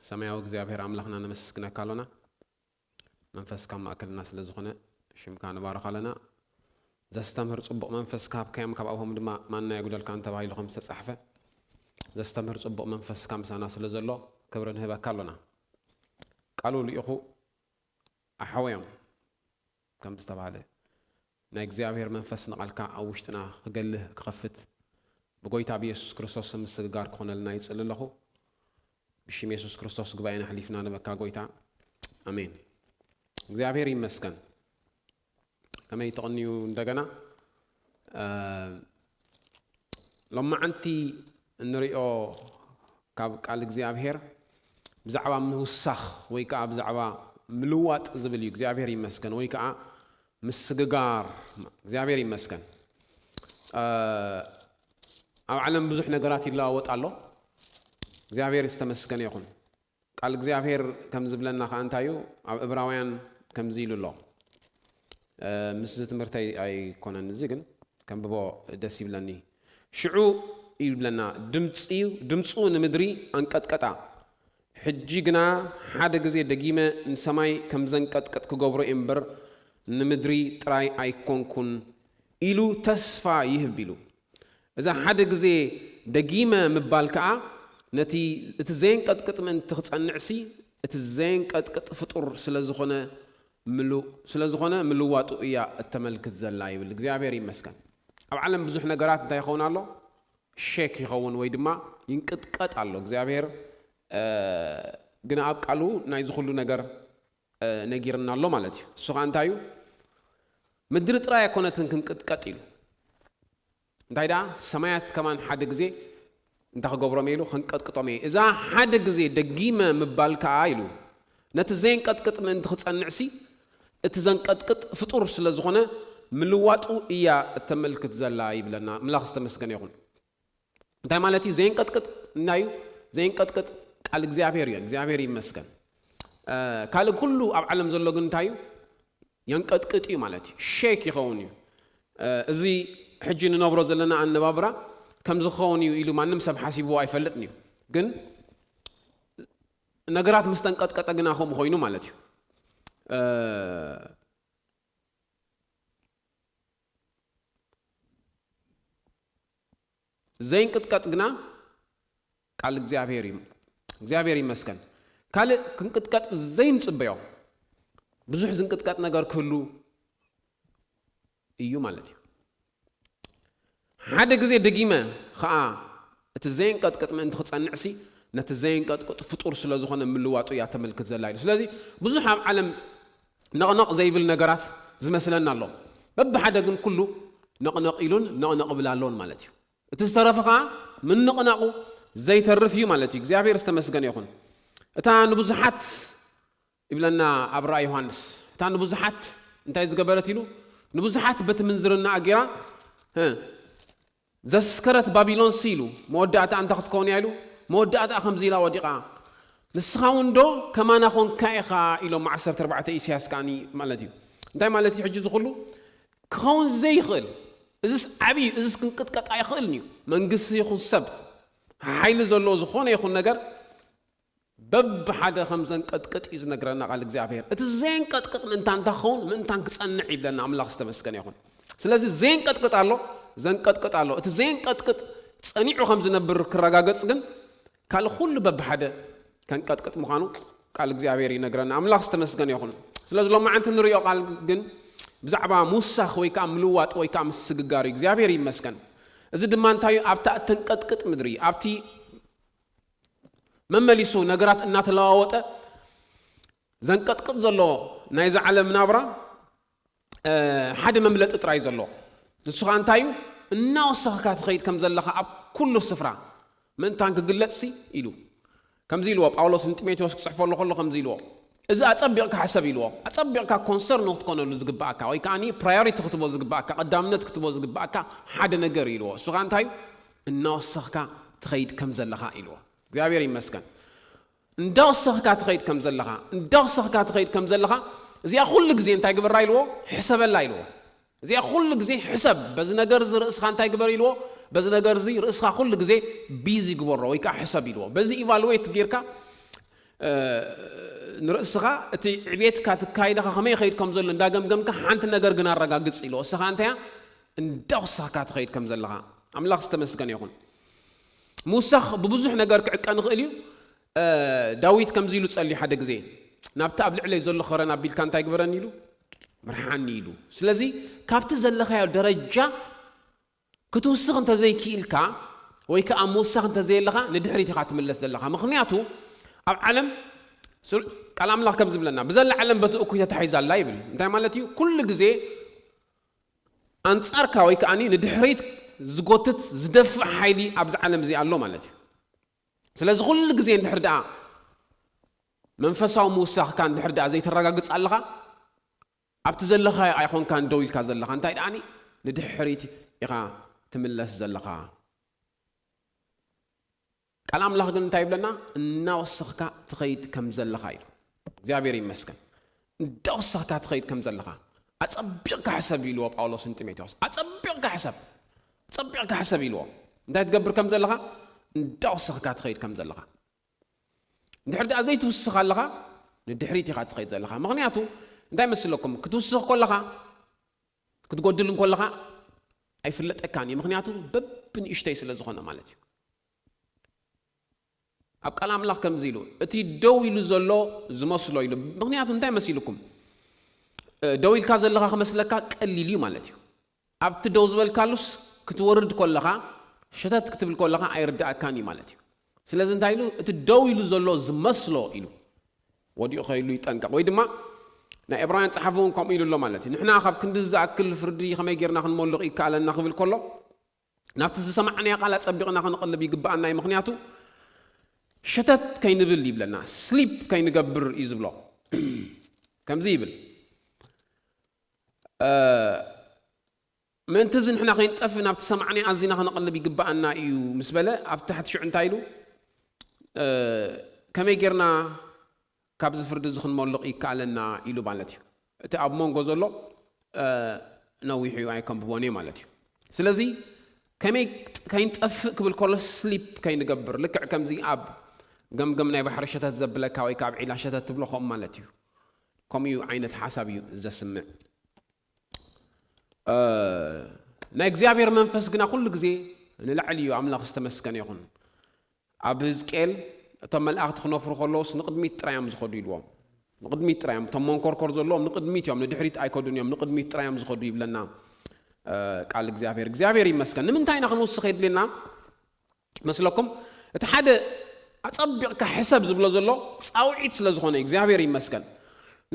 ሰማያዊ እግዚአብሔር አምላኽና ነመስግነካ ኣለና መንፈስካ ማእከልና ስለ ዝኾነ ሽምካ ንባረኻለና ዘስተምህር ጽቡቕ መንፈስ ካብካም ካብ ኣብሆም ድማ ማንና ይጉደልካ አንተ ባይሉ ከም ዝተጻሕፈ ዘስተምህር ጽቡቕ መንፈስ ካምሳና ስለ ዘሎ ክብር ንህበካ ኣለና ቃሉ ልኢኹ ኣሐወዮም ከም ዝተባሃለ ናይ እግዚአብሔር መንፈስ ንቃልካ ኣብ ውሽጥና ክገልህ ክኸፍት ብጎይታ ብኢየሱስ ክርስቶስ ምስግጋር ክኾነልና ይጽልለኹ بشم يسوع كريستوس قبائنا حليفنا نبكى قويتا آمين. እግዚአብሔር ይመስገን كما يتغنيو እንደገና لما أنت نريو قال እግዚአብሔር بزعبا موسخ ويكا بزعبا ملوات زبليو እግዚአብሔር ይመስገን ويكا مسغغار እግዚአብሔር ይመስገን ኣብ ዓለም ብዙሕ ነገራት ይለዋወጣሉ እግዚአብሔር ይስተመስገን ይሁን ቃል እግዚአብሔር ከም ዝብለና ካንታዩ ኣብ ዕብራውያን ከም ዝይሉሎ ምስ ትምህርቲ ኣይኮነን እዚ ግን ከም ብቦ ደስ ይብለኒ ሽዑ ይብለና ድምፁ ንምድሪ አንቀጥቀጣ ሕጂ ግና ሓደ ግዜ ደጊመ ንሰማይ ከም ዘንቀጥቀጥ ክገብሮ እምበር ንምድሪ ጥራይ ኣይኮንኩን ኢሉ ተስፋ ይህብ ኢሉ እዛ ሓደ ግዜ ደጊመ ምባል ከዓ ነቲ እትዘይን ቀጥቀጥ ምን ትኽጸንዕሲ እትዘይን ቀጥቀጥ ፍጡር ስለዝኾነ ምልዋጡ እያ እተመልክት ዘላ ይብል እግዚአብሔር ይመስገን ኣብ ዓለም ብዙሕ ነገራት እንታይ ይኸውን ኣሎ ሼክ ይኸውን ወይ ድማ ይንቅጥቀጥ ኣሎ እግዚአብሔር ግን ኣብ ቃሉ ናይ ዝኹሉ ነገር ነጊርና ኣሎ ማለት እዩ እሱ እንታይ እዩ ምድሪ ጥራይ ኣይኮነትን ክንቅጥቀጥ ኢሉ እንታይ ዳ ሰማያት ከማን ሓደ ግዜ እንታ ክገብሮም ኢሉ ክንቀጥቅጦም እዛ ሓደ ግዜ ደጊመ ምባል ከዓ ኢሉ ነቲ ዘንቀጥቅጥ ምን ትኽጸንዕሲ እቲ ዘንቀጥቅጥ ፍጡር ስለዝኾነ ምልዋጡ እያ እተመልክት ዘላ ይብለና ምላኽ ዝተመስገነ ይኹን እንታይ ማለት እዩ ዘንቀጥቅጥ እናዩ ዘንቀጥቅጥ ቃል እግዚአብሔር እዩ እግዚአብሔር ይመስገን ካልእ ኩሉ ኣብ ዓለም ዘሎ ግን እንታይ እዩ ينقطقط ማለት እዩ ሼክ ይኸውን እዩ እዚ ሕጂ ንነብሮ ዘለና ኣነባብራ ከም ዝኸውን እዩ ኢሉ ማንም ሰብ ሓሲቡ ኣይፈልጥን እዩ ግን ነገራት ምስተንቀጥቀጠ ግና ከም ኮይኑ ማለት እዩ ዘንቀጥቀጥ ግና ቃል እግዚአብሔር ይመስገን ካልእ ክንቅጥቀጥ ዘይንጽበዮ ብዙሕ ዝንቅጥቀጥ ነገር ክህሉ እዩ ማለት እዩ ሓደ ግዜ ደጊመ ከዓ እቲ ዘንቀጥቀጥ ምን ትኽጸንዕሲ ነቲ ዘንቀጥቀጥ ፍጡር ስለዝኾነ ምልዋጡ እያ ተመልክት ዘላ እዩ ስለዚ ብዙሕ ኣብ ዓለም ነቕነቕ ዘይብል ነገራት ዝመስለና ኣሎ በብሓደ ግን ኩሉ ነቕነቕ ኢሉን ነቕነቕ ብላለውን ማለት እዩ እቲ ዝተረፈ ከዓ ምን ነቕነቑ ዘይተርፍ እዩ ማለት እዩ እግዚአብሔር ዝተመስገነ ይኹን እታ ንብዙሓት ይብለና ኣብ ራእይ ዮሐንስ እታ ንብዙሓት እንታይ ዝገበረት ኢሉ ንብዙሓት በቲ ምንዝርና ኣጊራ ዘስከረት ባቢሎን ሲሉ መወዳእታ እንታ ክትከውን ኢሉ መወዳእታ ከምዚ ኢላ ወዲቓ ንስኻ እውን ዶ ከማና ኾንካ ኢኻ ኢሎም 14 ኢሳያስ ከዓኒ ማለት እዩ እንታይ ማለት እዩ ሕጂ ዝኹሉ ክኸውን ዘይኽእል እዚስ ዓብዪ እዚስ ክንቅጥቀጥ ኣይኽእልን እዩ መንግስቲ ይኹን ሰብ ሓይሊ ዘለዎ ዝኾነ ይኹን ነገር በብሓደ ከም ዘንቀጥቅጥ እዩ ዝነግረና ቃል እግዚአብሔር እቲ ዘንቀጥቅጥ ምንታን ተኸውን ምንታን ክጸንዕ ይብለና ኣምላኽ ዝተመስገነ ይኹን ስለዚ ዘንቀጥቅጥ ኣሎ ዘንቀጥቅጥ ኣሎ እቲ ዘንቀጥቅጥ ጸኒዑ ከም ዝነብር ክረጋገጽ ግን ካል ኩሉ በብሓደ ከንቀጥቅጥ ምዃኑ ቃል እግዚአብሔር ይነግረና ኣምላኽ ዝተመስገነ ይኹን ስለዚ ሎማዓንቲ ንሪኦ ቃል ግን ብዛዕባ ሙሳኽ ወይ ከዓ ምልዋጥ ወይ ከዓ ምስግጋር እግዚአብሔር ይመስገን እዚ ድማ እንታይ ኣብታ እተንቀጥቅጥ ምድሪ ኣብቲ መመሊሱ ነገራት እናተለዋወጠ ዘንቀጥቅጥ ዘሎ ናይ ዓለም ናብራ ሓደ መምለጥ ጥራይ ዘሎ ንስኻ እንታይ እዩ እናወሰኽካ ትኸይድ ከም ዘለኻ ኣብ ኩሉ ስፍራ ምንታን ክግለጽሲ ኢሉ ከምዚ ኢልዎ ጳውሎስ ንጢሞቴዎስ ክጽሕፈሉ ከሎ ከምዚ ኢልዎ እዚ ኣጸቢቕካ ሓሰብ ኢልዎ ኣጸቢቕካ ኮንሰርን ክትኮነሉ ዝግባእካ ወይ ከዓኒ ፕራዮሪቲ ክትቦ ዝግባእካ ቀዳምነት ክትቦ ዝግባእካ ሓደ ነገር ኢልዎ እሱኻ እንታይ እናወሰኽካ ትኸይድ ከም ዘለኻ ኢልዎ እግዚአብሔር ይመስገን እንዳወሰኽካ ትኸይድ ከም ዘለኻ እዚኣ ኩሉ ግዜ እንታይ ግብራ ኢልዎ ሕሰበላ ኢልዎ እዚኣ ኩሉ ግዜ ሕሰብ በዚ ነገር እዚ ርእስኻ እንታይ ግበር ኢልዎ በዚ ነገር እዚ ርእስኻ ኩሉ ግዜ ቢዚ ግበሮ ወይ ከዓ ሕሰብ ኢልዎ በዚ ኢቫሉዌት ጌርካ ንርእስኻ እቲ ዕቤትካ ትካይደኻ ከመይ ኸይድ ከም ዘሎ እንዳገምገምካ ሓንቲ ነገር ግን ኣረጋግጽ ኢሉ እስኻ እንተያ እንዳውሳኻ ትኸይድ ከም ዘለኻ ኣምላኽ ዝተመስገነ ይኹን ሙሳኽ ብብዙሕ ነገር ክዕቀን ይኽእል እዩ ዳዊት ከምዚ ኢሉ ጸልዩ ሓደ ግዜ ናብቲ ኣብ ልዕለይ ዘሎ ኸረን ኣቢልካ እንታይ ግበረኒ ኢሉ ምርሓኒ ኢሉ ስለዚ ካብቲ ዘለኻዮ ደረጃ ክትውስኽ እንተዘይክኢልካ ወይ ከዓ ምውሳኽ እንተዘየለኻ ንድሕሪት ኢኻ ትምለስ ዘለኻ ምኽንያቱ ኣብ ዓለም ቃል ኣምላኽ ከም ዝብለና ብዘላ ዓለም በቲ እኩይ ተታሒዛ ኣላ ይብል እንታይ ማለት እዩ ኩሉ ግዜ ኣንጻርካ ወይ ከዓኒ ንድሕሪት ዝጎትት ዝደፍዕ ሓይሊ ኣብዚ ዓለም እዚ ኣሎ ማለት እዩ ስለዚ ኩሉ ግዜ እንድሕር ደኣ መንፈሳዊ ምውሳኽካ እንድሕር ደኣ ዘይተረጋግጽ ኣለኻ ኣብቲ ዘለኻ ኣይኮንካ ደው ኢልካ ዘለኻ እንታይ ደኣኒ ንድሕሪት ኢኻ ትምለስ ዘለኻ ቃል ኣምላኽ ግን እንታይ ይብለና እናወሰኽካ ትኸይድ ከም ዘለኻ ኢሉ እግዚአብሔር ይመስገን እንዳወሰኽካ ትኸይድ ከም ዘለኻ ኣጸቢቕካ ሕሰብ ኢልዎ ጳውሎስን ጢሞቴዎስ ኣጸቢቕካ ሕሰብ ኢልዎ እንታይ ትገብር ከም ዘለኻ እንዳወሰኽካ ትኸይድ ከም ዘለኻ እንድሕር ደኣ ዘይትውስኽ ኣለኻ ንድሕሪት ኢኻ ትኸይድ ዘለኻ ምኽንያቱ እንታይ መስለኩም ክትውስኽ ከለኻ ክትጎድል ከለኻ ኣይፍለጠካን እዩ ምኽንያቱ በብንእሽተይ ስለ ዝኾነ ማለት እዩ ኣብ ቃል ኣምላኽ ከምዚ ኢሉ እቲ ደው ኢሉ ዘሎ ዝመስሎ ኢሉ ምኽንያቱ እንታይ መሲልኩም ደው ኢልካ ዘለኻ ክመስለካ ቀሊል እዩ ማለት እዩ ኣብቲ ደው ዝበልካሉስ ክትወርድ ከለኻ ሸተት ክትብል ከለኻ ኣይርዳእካን እዩ ማለት እዩ ስለዚ እንታይ ኢሉ እቲ ደው ኢሉ ዘሎ ዝመስሎ ኢሉ ወዲኡ ኸይሉ ይጠንቀቕ ወይ ድማ ናይ ዕብራውያን ጸሓፊ እውን ከምኡ ኢሉ ኣሎ ማለት እዩ ንሕና ካብ ክንዲ ዝኣክል ፍርዲ ከመይ ጌርና ክንመልቕ ይከኣለና ክብል ከሎ ናብቲ ዝሰማዕናዮ ቃል ኣጸቢቕና ክንቕልብ ይግባአና እዩ ምኽንያቱ ሸተት ከይንብል ይብለና ስሊፕ ከይንገብር እዩ ዝብሎ ከምዚ ይብል ምእንቲ እዚ ንሕና ከይንጠፍ ናብቲ ሰማዕናዮ ኣዚና ክንቕልብ ይግባአና እዩ ምስ በለ ኣብ ታሕቲ ሽዑ እንታይ ኢሉ ከመይ ጌርና ካብዚ ፍርዲ እዚ ክንመልቕ ይከኣለና ኢሉ ማለት እዩ እቲ ኣብ መንጎ ዘሎ ነዊሕ እዩ ኣይከንብቦን እየ ማለት እዩ ስለዚ ከመይ ከይንጠፍእ ክብል ከሎ ስሊፕ ከይንገብር ልክዕ ከምዚ ኣብ ገምገም ናይ ባሕሪ ሸተት ዘብለካ ወይ ካብ ዒላ ሸተት ትብሎ ከምኡ ማለት እዩ ከምኡ ዓይነት ሓሳብ እዩ ዘስምዕ ናይ እግዚአብሔር መንፈስ ግና ኩሉ ግዜ ንላዕሊ እዩ ኣምላኽ ዝተመስገነ ይኹን ኣብ ሕዝቅኤል እቶም መላእኽቲ ክነፍሩ ከለውስ ንቅድሚት ጥራዮም ዝኸዱ ኢልዎም ንቅድሚት ጥራዮም እቶም መንኮርኮር ዘለዎም ንቅድሚት እዮም ንድሕሪት ኣይከዱን እዮም ንቅድሚት ጥራዮም ዝኸዱ ይብለና ቃል እግዚአብሔር ይመስገን ንምንታይ ኢና ክንውስኽ የድልየና መስለኩም እቲ ሓደ ኣጸቢቕካ ሕሰብ ዝብሎ ዘሎ ጻውዒት ስለ ዝኾነ እግዚአብሔር ይመስገን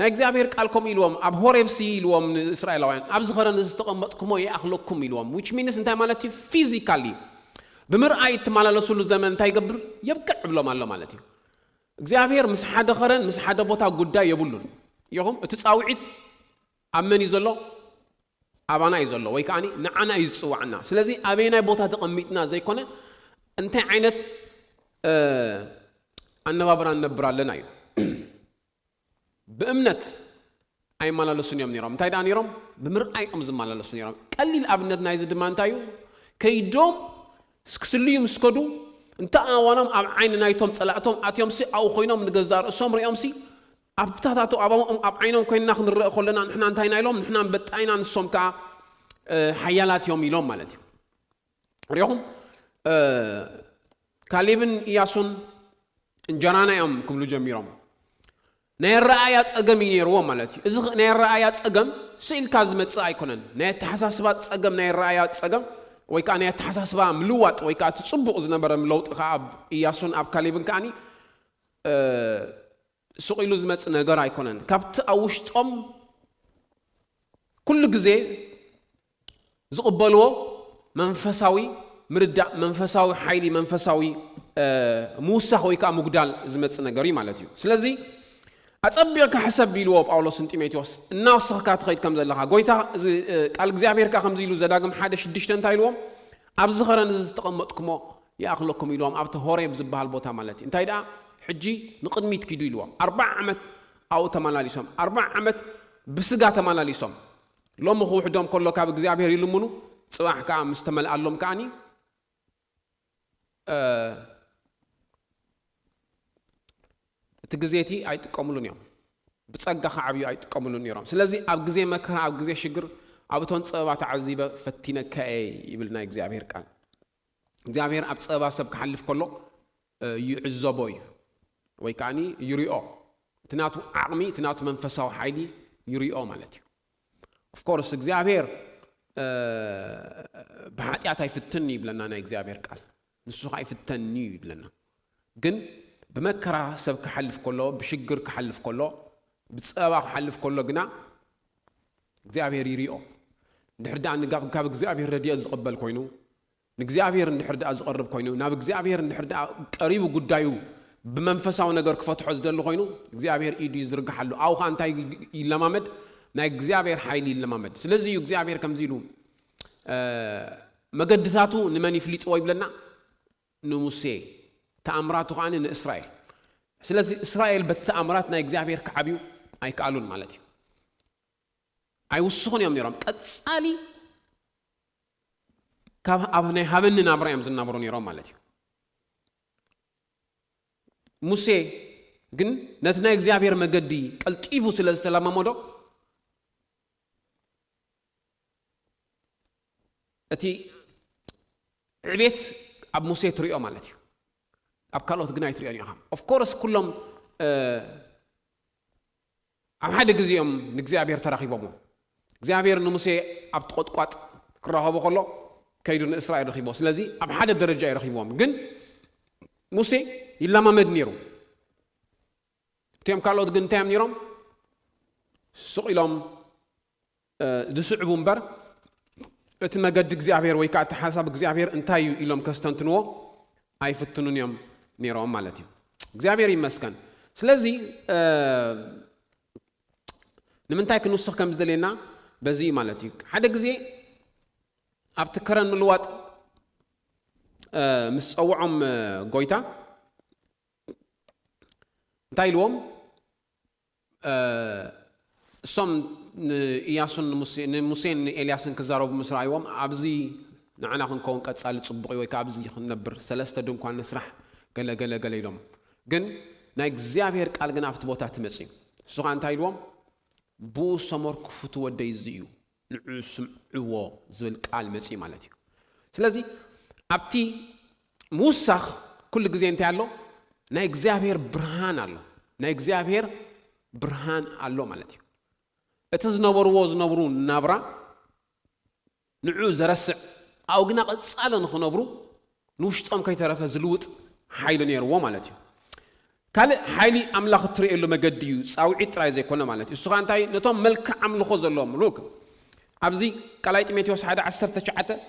ናይ እግዚአብሔር ቃል ከም ኢልዎም ኣብ ሆሬብሲ ኢልዎም ንእስራኤላውያን ኣብዚ ኸረን ዝተቐመጥኩሞ ይኣኽለኩም ኢልዎም which means እንታይ ማለት እዩ ፊዚካሊ ብምርኣይ እትመላለሱሉ ዘመን እንታይ ይገብር የብቅዕ ብሎም ኣሎ ማለት እዩ እግዚአብሔር ምስ ሓደ ኸረን ምስ ሓደ ቦታ ጉዳይ የብሉን ኢኹም እቲ ጻውዒት ኣብ መን እዩ ዘሎ ኣባና እዩ ዘሎ ወይ ከዓኒ ንዓና እዩ ዝፅዋዕና ስለዚ ኣበየናይ ቦታ ተቐሚጥና ዘይኮነ እንታይ ዓይነት ኣነባብራ ነብር ኣለና እዩ ብእምነት ኣይመላለሱን እዮም ነይሮም እንታይ ደኣ ነይሮም ብምርኣዮም ዝመላለሱ ነይሮም ቀሊል ኣብነት ናይዚ ድማ እንታይ እዩ ከይዶም ስክስልዩ ምስከዱ እንተኣዋኖም ኣብ ዓይኒ ናይቶም ጸላእቶም ኣትዮም ሲ ኣብኡ ኮይኖም ንገዛእ ርእሶም ሪኦም ሲ ኣብ ብታታቱ ኣብ ዓይኖም ኮይንና ክንርአ ከለና ንሕና እንታይ ና ኢሎም ንሕና በጣይና ንሶም ከዓ ሓያላት እዮም ኢሎም ማለት እዩ ሪኦም ካሌብን ኢያሱን እንጀራና እዮም ክብሉ ጀሚሮም ናይ ረኣያ ጸገም እዩ ነይርዎም ማለት እዩ እዚ ናይ ረኣያ ጸገም ስኢልካ ዝመጽእ ኣይኮነን ናይ ተሓሳስባ ጸገም ናይ ረኣያ ጸገም ወይ ከዓ ናይ ተሓሳስባ ምልዋጥ ወይ ከዓ ጽቡቕ ዝነበረ ለውጢ ከዓ ኣብ ኢያሱን ኣብ ካሌብን ከዓኒ ስቂሉ ዝመጽእ ነገር ኣይኮነን ካብቲ ኣብ ውሽጦም ኩሉ ግዜ ዝቕበልዎ መንፈሳዊ ምርዳእ መንፈሳዊ ሓይሊ መንፈሳዊ ምውሳኽ ወይ ከዓ ምጉዳል ዝመጽእ ነገር እዩ ማለት እዩ ስለዚ ኣጸቢቕካ ሕሰብ ኢልዎ ጳውሎስን ጢሞቴዎስ እናወሰኽካ ትኸይድ ከም ዘለኻ ጎይታ ቃል እግዚአብሔር ከዓ ከምዚ ኢሉ ዘዳግም 1:6 እንታይ ኢልዎም ኣብዚ ኸረን እዚ ዝተቐመጥኩሞ ይኣኽለኩም ኢልዎም ኣብቲ ሆሬብ ዝበሃል ቦታ ማለት እዩ እንታይ ደኣ ሕጂ ንቅድሚት ኪዱ ኢልዎም 40 ዓመት ኣብኡ ተመላሊሶም 40 ዓመት ብስጋ ተመላሊሶም ሎሚ ክውሕዶም ከሎ ካብ እግዚአብሔር ይልምኑ ጽባሕ ከዓ ምስ ተመልኣሎም ከዓኒ تجزيتي أي تقاملون يوم بتصقخ عبيو أي تقاملون يوم سلازي أب جزء مكره أب جزء شجر أبتون صبات عزيبة فتينا كأي يبلنا إجزابير كان إجزابير أب صبات سب كحلف كله يعزبوي ويكاني يريئو تناتو عقمي تناتو منفسه حيلي يريئو مالتي of course إجزابير بحاجات هاي فتني بلنا أنا إجزابير قال نسوق هاي فتني بلنا جن بمكره سب كحلف كله بشجر كحلف كله بتصبح كحلف كله جنا إجزابير يريئو نحرد عن كاب إجزابير ردي أزقبل كوينو نجزابير نحرد أزقرب كوينو ناب إجزابير نحرد قريب وقدايو بمنفسه ونجار كفتح زدل كوينو إجزابير إيدي زرق حلو أو خان تاي يلمامد نا إجزابير حيلي يلمامد سلزي إجزابير كم زيلو مقدساتو نماني فليت أوي بلنا نموسي تأمراتو عن إسرائيل سلزي إسرائيل بتأمرات نا إجزابير كعبيو أي كالون مالتي أي وصون يوم نيرام أتسالي كاب أبني هبني نابرا يمزن نابرون يرام مالتي موسى جن نتنا إجزابير مجدي كالتيفو سلام مودو أتي عبيت أب موسى تريو مالتي أب كالوت جناي تريو ياهم of course كلهم أم هذا جزيهم إجزابير تراخي بابو إجزابير نموسى أب تقط قط كرهه بقوله كيدون إسرائيل رخيبه سلازي أب هذا الدرجة رخيبهم جن موسى إلا ما مدنيرو تيم كالوت جن تيم نيرم سوق لهم دسعبون بر بتما قد إجزابير ويكات حسب إجزابير انتايو إلهم كستنتنو أي فتنون يوم نيرم مالتي إجزابير يمسكن سلازي نمنتاي كنوسخ كم زدلنا بزي مالتي هذا جزء أبتكرن ملوات مسأوعهم قويتا تايلوم سام إياسون موسين إلياسن كزاروب مسرعيوم أبزي نعنا هنكون قد سالت صبغي ويكابزي خنبر ثلاثة دون كان نسرح قال يلوم جن نايجزابير قال جنا فتبوتات مسي سوغان تايلوم بو سمر كفتو وديزيو نعسم عوا زل قال مسي مالتي سلازي أبتي موسخ كل جزء أنت على نا إجزابير برهان على نا إجزابير برهان على مالتي نبرون نبرة نعوز رسع أو جنا قد سألنا خنبرو نوشتم كي تعرف زلوت حيل نيرو مالتي قال حيلي أملاخ تري اللي مجديو أو عترة زي كنا مالتي السخان تاي نتوم ملك عمل خوز الله ملوك أبزي قالت ميتوس هذا 10 تشعته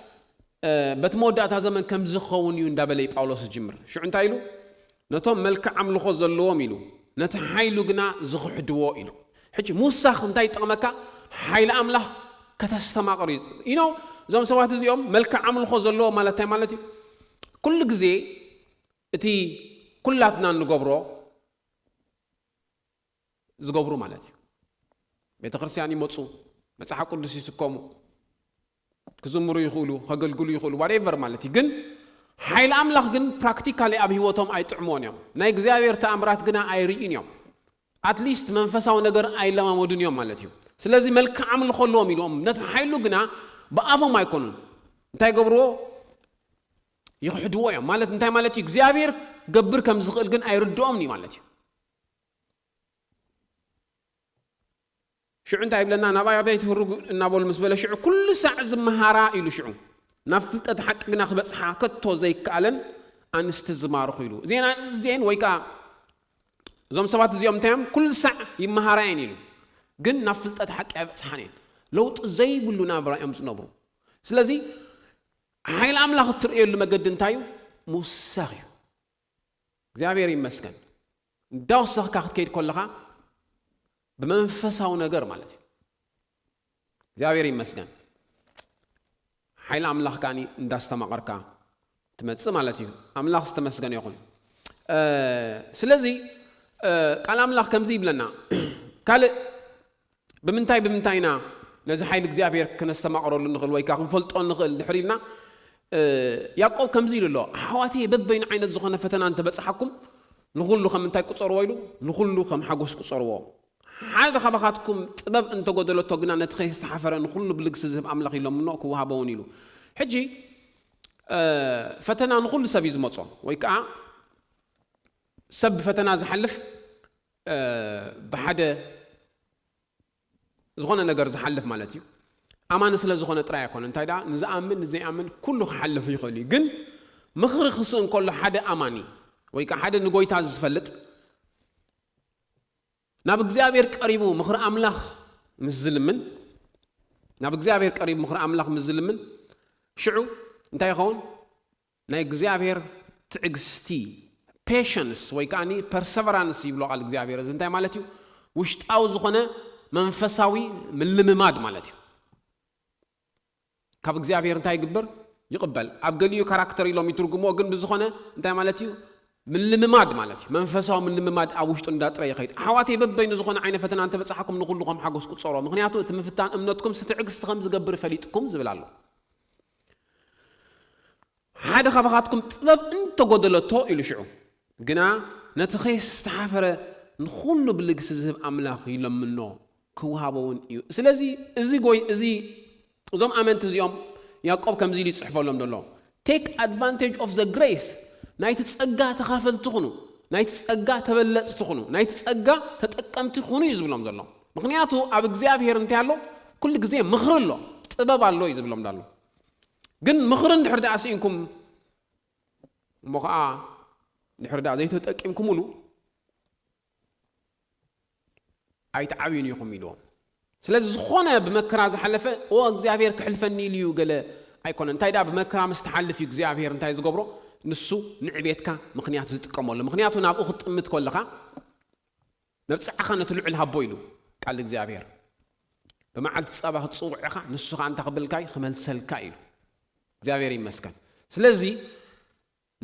بتمودات هذا من كم زخون يندبلي باولوس جمر شو أنت قايلو نتوم ملك عمل خوز الله ميلو نتحايلو جنا زخ حدوا إلو حكي موسى خنتاي تقمكا حيل أملاخ كتستمع قريز زم سوات اليوم ملك عمل خوز الله مالتي كل جزء تي كلاتنا نقبرو زقبرو مالتي بيتخرس يعني متصو مسح قدس يسكمو كزمرو يقولوا هقلقلو يقولوا whatever مالتي جن حيل أملاخ جن practically أبي هوتهم أي تعمون يوم نايك زاوير تأمرات جنا أي رئين يوم at least منفسه ونجر أي لما مودن يوم مالتي سلازم ملك عمل خلوه ميلوم نتحيلو جنا بأفهم ما يكونون نتاي قبرو يخدوا يوم مالت نتاي مالتي زاوير قبر كم زغل جن أي ردومني مالتي شو أنت قبل لنا نبايا بيت هروج نبول مسبلة شو كل ساعة زمهارا إلو شو نفلت أتحقق نخبص حاكته زي كألن أن استزمار خيلو زين ويكا زم سبات زيوم تام كل ساعة يمهارين إلو جن نفلت أتحقق بس حنين لو زي بلونا برايم زنبرو سلازي هاي العمل خطر إيه اللي ما قد انتايو مساغي زابير يمسكن داو صح كاخد كيد كلها بمنفسه ونجر مالتي زابير يمسكن حيل أملاخ كاني نداستما قركا تمتس مالتي أملاخ استمسكن يقول سلازي قال أملاخ كم زيب لنا قال بمنتاينا لازم حيل زابير كنا استمع قرر لنقل ويكا نفلت أن نقل نحرينا يعقوب كم زيل الله حواتي ببين عين الزخنة فتنا أنت بس حكم ንኹሉ ከም እንታይ ቁፀርዎ ኢሉ ንኹሉ ከም ሓጎስ ቁፀርዎ ሓደ ኻባኻትኩም ጥበብ እንተጎደለቶ ግና ነቲ ከይስተሓፈረ ንኹሉ ብልግሲ ዝህብ ኣምላኽ ኢሎም ኖ ክውሃበውን ኢሉ ሕጂ ፈተና ንኹሉ ሰብ እዩ ዝመጾ ወይ ከዓ ሰብ ፈተና ዝሓልፍ ብሓደ ዝኾነ ነገር ዝሓልፍ ማለት እዩ ኣማን ስለ ዝኾነ ጥራይ ኣይኮነ እንታይ ዳ ንዝኣምን ንዘይኣምን ኩሉ ክሓልፍ ይኽእል እዩ ግን ምኽሪ ክስእን ከሎ ሓደ ኣማኒ ወይ ከዓ ሓደ ንጎይታ ዝፈልጥ ናብ እግዚአብሔር ቀሪቡ ምኽሪ ኣምላኽ ምዝልምን ናብ እግዚአብሔር ቀሪቡ ምኽሪ ኣምላኽ ምዝልምን ሽዑ እንታይ ይኸውን ናይ እግዚአብሔር ትዕግስቲ patience ወይ ከዓኒ perseverance ይብሎ ቃል እግዚአብሔር እዚ እንታይ ማለት እዩ ውሽጣዊ ዝኾነ መንፈሳዊ ምልምማድ ማለት እዩ ካብ እግዚአብሔር እንታይ ይግበር ይቅበል ኣብ ገሊኡ ካራክተር ኢሎም ይትርጉሞ ግን ብዝኾነ እንታይ ማለት እዩ ምልምማድ ማለት እዩ መንፈሳዊ ምልምማድ ኣብ ውሽጡ እንዳጥረ ይኸይድ ሓዋቴ በበይኑ ዝኾነ ዓይነ ፈተና እንተ በጻሕኩም ንኹሉኹም ሓጎስ ቁፀሮ ምክንያቱ እቲ ምፍታን እምነትኩም ትዕግስቲ ከም ዝገብር ፈሊጥኩም ዝብል ኣሎ ሓደ ኻባኻትኩም ጥበብ እንተጎደለቶ ኢሉ ሽዑ ግና ነቲ ከይስተሓፈረ ንኹሉ ብልግሲ ዝህብ ኣምላኽ ይለምኖ ክውሃበውን እዩ ስለዚ እዚ እዞም ኣመንቲ እዚኦም ያዕቆብ ከምዚ ኢሉ ይፅሕፈሎም ደሎ take advantage of the grace ናይቲ ጸጋ ተኻፈልቲ ኹኑ ናይቲ ጸጋ ተበለጽቲ ኹኑ ናይቲ ጸጋ ተጠቀምቲ ኹኑ እዩ ዝብሎም ዘሎ ምክንያቱ ኣብ እግዚአብሔር እንታይ ኣሎ ኩሉ ግዜ ምኽሪ ኣሎ ጥበብ ኣሎ እዩ ዝብሎም ዳሎ ግን ምኽሪ እንድሕር ደኣ ስኢንኩም እሞ ከዓ ድሕር ደኣ ዘይተጠቂምኩምሉ ኣይትዓብዩን ኢኹም ኢልዎም ስለዚ ዝኾነ ብመከራ ዝሓለፈ እግዚአብሔር ክሕልፈኒ ኢሉ እዩ ገለ ኣይኮነ እንታይ ዳ ብመከራ ምስ ተሓልፍ እዩ እግዚአብሔር እንታይ ዝገብሮ ንሱ ንዕቤትካ ምክንያት ዝጥቀመሉ ምክንያቱ ናብኡ ክትጥምት ከለኻ ነብፅዓኻ ነቲ ልዑል ሃቦ ኢሉ ቃል እግዚአብሔር ብመዓልቲ ፀባ ክትፅውዕኻ ንሱ ከዓ እንታይ ክብልካይ ክመልሰልካ ኢሉ እግዚአብሔር ይመስገን ስለዚ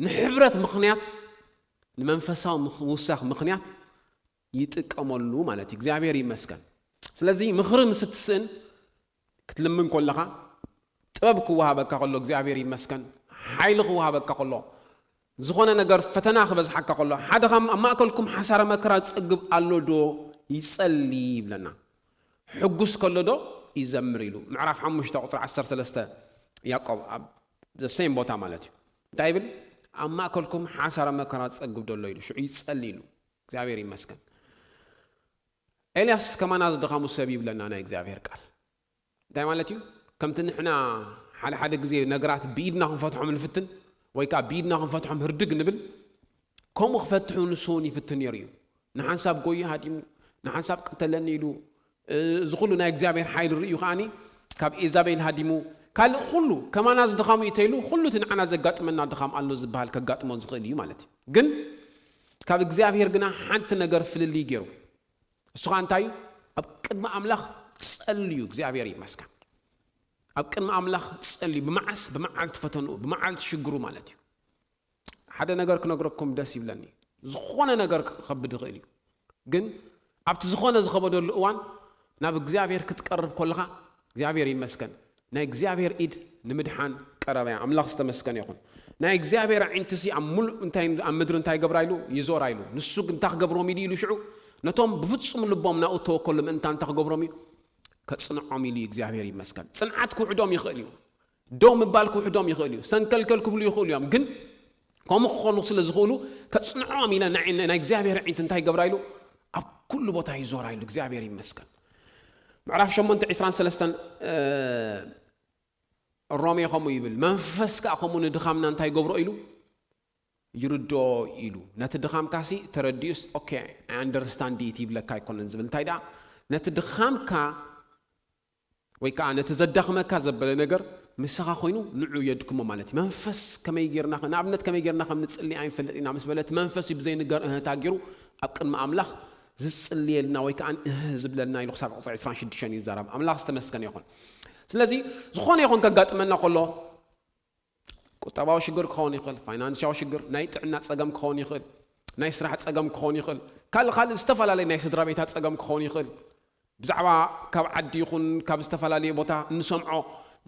ንሕብረት ምክንያት ንመንፈሳዊ ምውሳኽ ምክንያት ይጥቀመሉ ማለት እዩ እግዚአብሔር ይመስገን ስለዚ ምኽሪ ምስ ትስእን ክትልምን ከለኻ ጥበብ ክወሃበካ ከሎ እግዚአብሔር ይመስገን ሓይሊ ክወሃበካ ከሎ ዝኾነ ነገር ፈተና ክበዝሓካ ከሎ ሓደ ከም ኣብ ማእከልኩም ሓሳረ መከራ ዝፀግብ ኣሎ ዶ ይጸሊ ይብለና ሕጉስ ከሎ ዶ ይዘምር ኢሉ ምዕራፍ 5 ቁጥሪ 13 ያዕቆብ ኣብ ዘሴም ቦታ ማለት እዩ እንታይ ይብል ኣብ ማእከልኩም ሓሳረ መከራ ዝፀግብ ደሎ ኢሉ ሽዑ ይጸሊ ኢሉ እግዚአብሔር ይመስገን ኤልያስ ከማና ዝደኻሙ ሰብ ይብለና ናይ እግዚአብሔር ቃል እንታይ ማለት እዩ ከምቲ ንሕና ሓደ ግዜ ነገራት ብኢድና ክንፈትሖም ንፍትን ወይ ከዓ ብኢድና ክንፈትሖም ህርድግ ንብል ከምኡ ክፈትሑ ንሱን ይፍትን ነይሩ እዩ ንሓንሳብ ጎዩ ሃዲሙ ንሓንሳብ ቅተለኒ ኢሉ ዝኹሉ ናይ እግዚአብሔር ሓይሊ ርእዩ ከዓኒ ካብ ኢዛቤል ሃዲሙ ካልእ ኩሉ ከማና ዝደኻሙ ኢተይሉ ኩሉ እቲ ንዓና ዘጋጥመና ድኻም ኣሎ ዝበሃል ከጋጥሞ ዝኽእል እዩ ማለት እዩ ግን ካብ እግዚአብሔር ግና ሓንቲ ነገር ፍልልይ ገይሩ እሱ ከዓ እንታይ እዩ ኣብ ቅድሚ ኣምላኽ ጸልዩ እግዚአብሔር ይመስገን ኣብ ቅድሚ ኣምላኽ ጸልዩ ብመዓልቲ ፈተንኡ ብመዓልቲ ሽግሩ ማለት እዩ ሓደ ነገር ክነግረኩም ደስ ይብለኒ ዝኾነ ነገር ክኸብድ ይኽእል እዩ ግን ኣብቲ ዝኾነ ዝኸበደሉ እዋን ናብ እግዚአብሔር ክትቀርብ ከለኻ እግዚአብሔር ይመስገን ናይ እግዚአብሔር ኢድ ንምድሓን ቀረበ ኣምላኽ ዝተመስገነ ይኹን ናይ እግዚአብሔር ዓይንቲሲ ኣብ ሙሉእ እንታይ ኣብ ምድሪ እንታይ ገብራ ኢሉ ይዞራ ኢሉ ንሱ እንታይ ክገብሮም ኢሉ ሽዑ ነቶም ብፍጹም ልቦም ናብኡ ተወከሉ ምእንታ እንታይ ክገብሮም እዩ ከጽንዖም ኢሉ እግዚአብሔር ይመስገን ጽንዓት ክውሕዶም ይኽእል እዩ ዶው ምባል ክውሕዶም ይኽእል እዩ ሰንከልከል ክብሉ ይኽእሉ እዮም ግን ከምኡ ክኾኑ ስለ ዝኽእሉ ከጽንዖም ኢለ ናይ እግዚአብሔር ዓይንቲ እንታይ ገብራ ኢሉ ኣብ ኩሉ ቦታ ይዞራ ኢሉ እግዚአብሔር ይመስገን ምዕራፍ 8:23 ሮሜ ከምኡ ይብል መንፈስ ከዓ ከምኡ ንድኻምና እንታይ ገብሮ ኢሉ ይርዶ ኢሉ ነቲ ድኻምካሲ ተረዲኡስ ኦኬ አይ አንደርስታንድ ኢት ይብለካ ኣይኮነን ዝብል እንታይ ዳ ነቲ ድኻምካ ወይ ከዓ ነቲ ዘዳኽመካ ዘበለ ነገር ምስኻ ኮይኑ ንዑ የድክሞ ማለት እዩ መንፈስ ከመይ ጌርና ንኣብነት ከመይ ጌርና ከም ንጽሊ ኣይንፈልጥ ኢና ምስ በለት መንፈስ እዩ ብዘይንገር ታጊሩ ኣብ ቅድሚ ኣምላኽ ዝጽልየልና ወይ ከዓ ዝብለና ኢሉ ክሳብ ቁፅሪ 26 ይዛረብ ኣምላኽ ዝተመስገነ ይኹን ስለዚ ዝኾነ ይኹን ከጋጥመና ከሎ ቁጠባዊ ሽግር ክኸውን ይኽእል ፋይናንሻዊ ሽግር ናይ ጥዕና ፀገም ክኸውን ይኽእል ናይ ስራሕ ፀገም ክኸውን ይኽእል ካልእ ዝተፈላለዩ ናይ ስድራ ቤት ፀገም ክኸውን ይኽእል ብዛዕባ ካብ ዓዲ ይኹን ካብ ዝተፈላለዩ ቦታ እንሰምዖ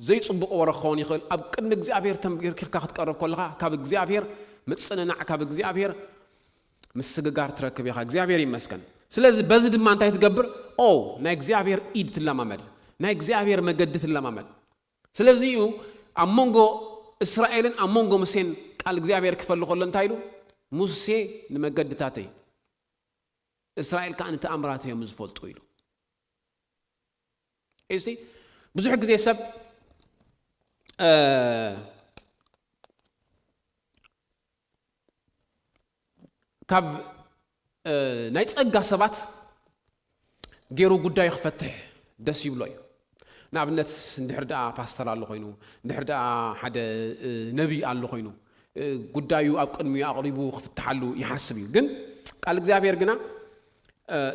ዘይጽቡቕ ወረ ክኸውን ይኽእል ኣብ ቅድሚ እግዚአብሔር ተንቢርካ ክትቀርብ ከለኻ ካብ እግዚአብሔር ምጽንናዕ ካብ እግዚአብሔር مسجار تركب يا إخزابير يمسكن سلازي بزد ما أنت تجبر أو نا إخزابير إيد تلاممد نا إخزابير مجد تلاممد سلازي يو أمونغو إسرائيل أمونغو مسين قال إخزابير كفلو خلنا تايلو موسى نمجد تاتي إسرائيل كانت أمراته مزفول طويلو إيسي بزح زي سب كاب نايت أجا سبات جيرو قدا يخفتح دس يبلوي نابنت ندحر دا باستر الله خينو ندحر دا حدا نبي الله خينو قدا يو أبقى مي أقربو خفتح له يحسبي جن قال إخزابير جنا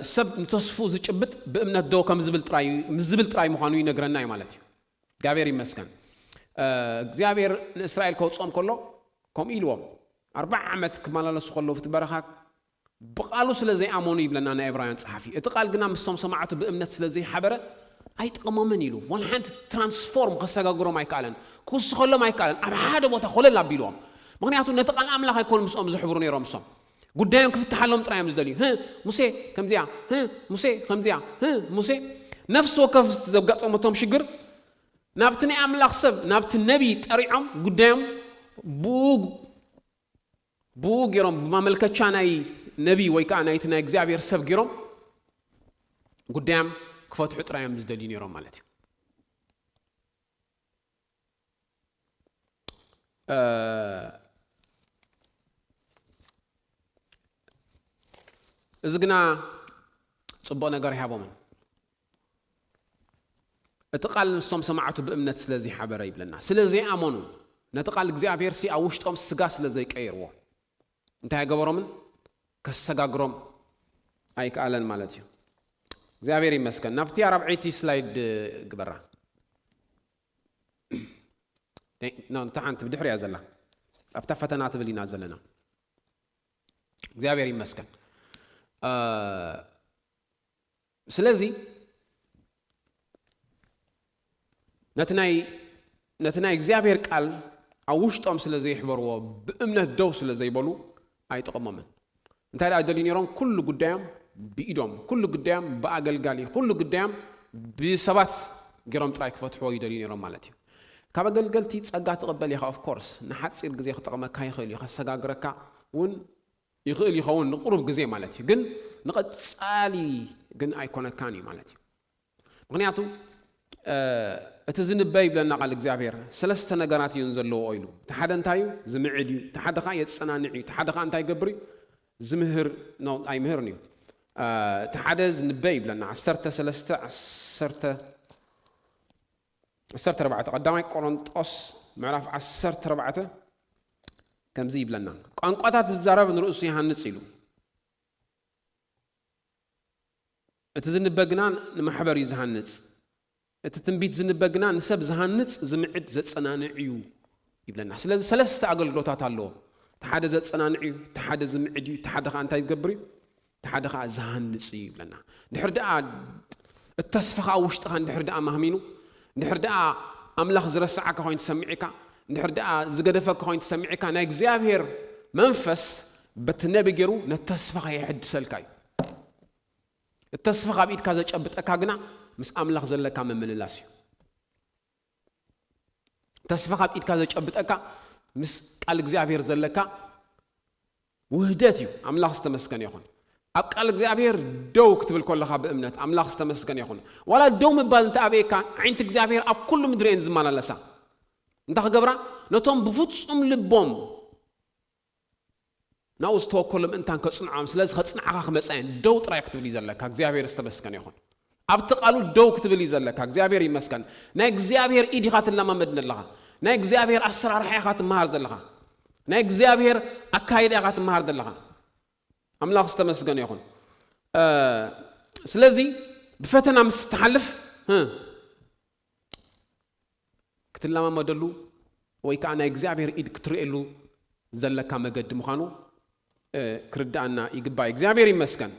سب نتصفو زجبت بأمنا دو كم زبل تراي مخانو ينقرنا مالتي إخزابير يمسكن إخزابير إسرائيل كوتصوم كله كم إلوام 4 عمت كمال الله سخلو في تبرخك بقالو سلازي أموني بلنا أنا إبراهيم صحفي اتقال قنا مستوم سمعته بأمنة سلازي حبرة أي تقممن يلو ولا حنت ترانسفورم خسّا جرو ما يكالن كوس خلا ما يكالن أب هذا بوتا لا بيلوم مغنياتو نتقال أملاك يكون مسوم زحبروني رمسوم قدام كيف تحلم ترايم زدلي ها موسى كم زيا ها موسى كم زيا ها موسى نفس وكف زبقات أمتهم شجر نابتني أملاك سب نابت النبي تريعم قدام بوغ يرم ما ملكة شاناي نبي ويكان أيتنا إخزابير سب يرم قدام كفات حترايم زدلين يرم مالتي إذا صبنا جرح بومن اتقال نستم سمعته بأمنة سلازي حبري بلنا سلازي أمانو نتقال إخزابير سي أوشت أم سجاس سلازي كيروا أنت هاي جبرمن كسجا جرم أي كألن مالتيو إخزابير يمسكن نبتي ربعتي سلايد جبرة نعم تحنت بدحري أزلا أبتفتنات بلي نازلنا إخزابير يمسكن سلازي نتناي إخزابير قال أوشت أم سلازي يحبروا بأمنة دو سلازي يبلو أي تقممن أنت هذا دليل يرون كل قدام بإيدهم كل قدام بأقل قالي كل قدام بسبات جرام ترايك فتحوا يدليل يرون مالتي كابقل قلتي تسقى تقبل يا of course نحط سير جزء خطأ كاي خلي خسقى جركا ون يخلي خون نقرب جزء مالتي جن نقد سالي جن أيقونة كاني مالتي مغنياتو أتزن البيب لنا قال إخزابير 3 سنوات ينزل له أيلو تحدى أنتايو زمعدي تحدى خايت صنانعي تحدى خان أنتاي قبري زمهر نو أي مهرني تحدى البيب لنا عسرت 4 قدامي قرنطس معرف 4 كم زيب لنا قنقطات الزراب نرؤس يهنص يلو أتزن بجنان محبر يزهنص التنبيت زن بجنان نسب زهنص زمعد زصنانعيو يبلنا سلازي 3 أقلقلوتات الله تحدى زصنانعيو تحدى زمعديو تحدى خا أنتاي تقبري تحدى خا زهنص يبلنا نحر دأ التصفخ وشتخا نحر دأ مهمينو نحر دأ أملاخ زرسعك هاين تسمعك نحر دأ زقدفك هاين تسمعك نا إخزابير منفس بتنبي جرو نتصفخ يحد سلكاي التصفخ بيد كذا جبت أكاجنا مس أملاخ زلك من اللاسيو تصفخ بيد كذا جبت أكا مس قال إخزابير زلك وهداتيو أملاخ استمسكن يخون أبقى إخزابير دو كتب الكل خاب أمنت أملاخ استمسكن يخون ولا دو مبال أنت أبيك عند إخزابير أب كل مدرين زمان لسا أنت خبرة نتوم بفوتس لبوم ناوز توكلم أنت كتصنع مسلاز ختصنع خمسين دو ترى يكتب لي زلك إخزابير استمسكن يخون أبتقالو دو كتب لي زلك إخزابير يمسكن نا إخزابير إيدي خاتن لما مدن الله نا إخزابير أسرار حياة خاتن مهار زلها نا إخزابير أكايد خاتن مهار زلها أملاخ استمسكن يخون سلازي بفتنا مستحلف كتل لما مدلو ويكانا إخزابير إيد كترئلو زلك مقد مخانو كردانا يقبا إخزابير يمسكن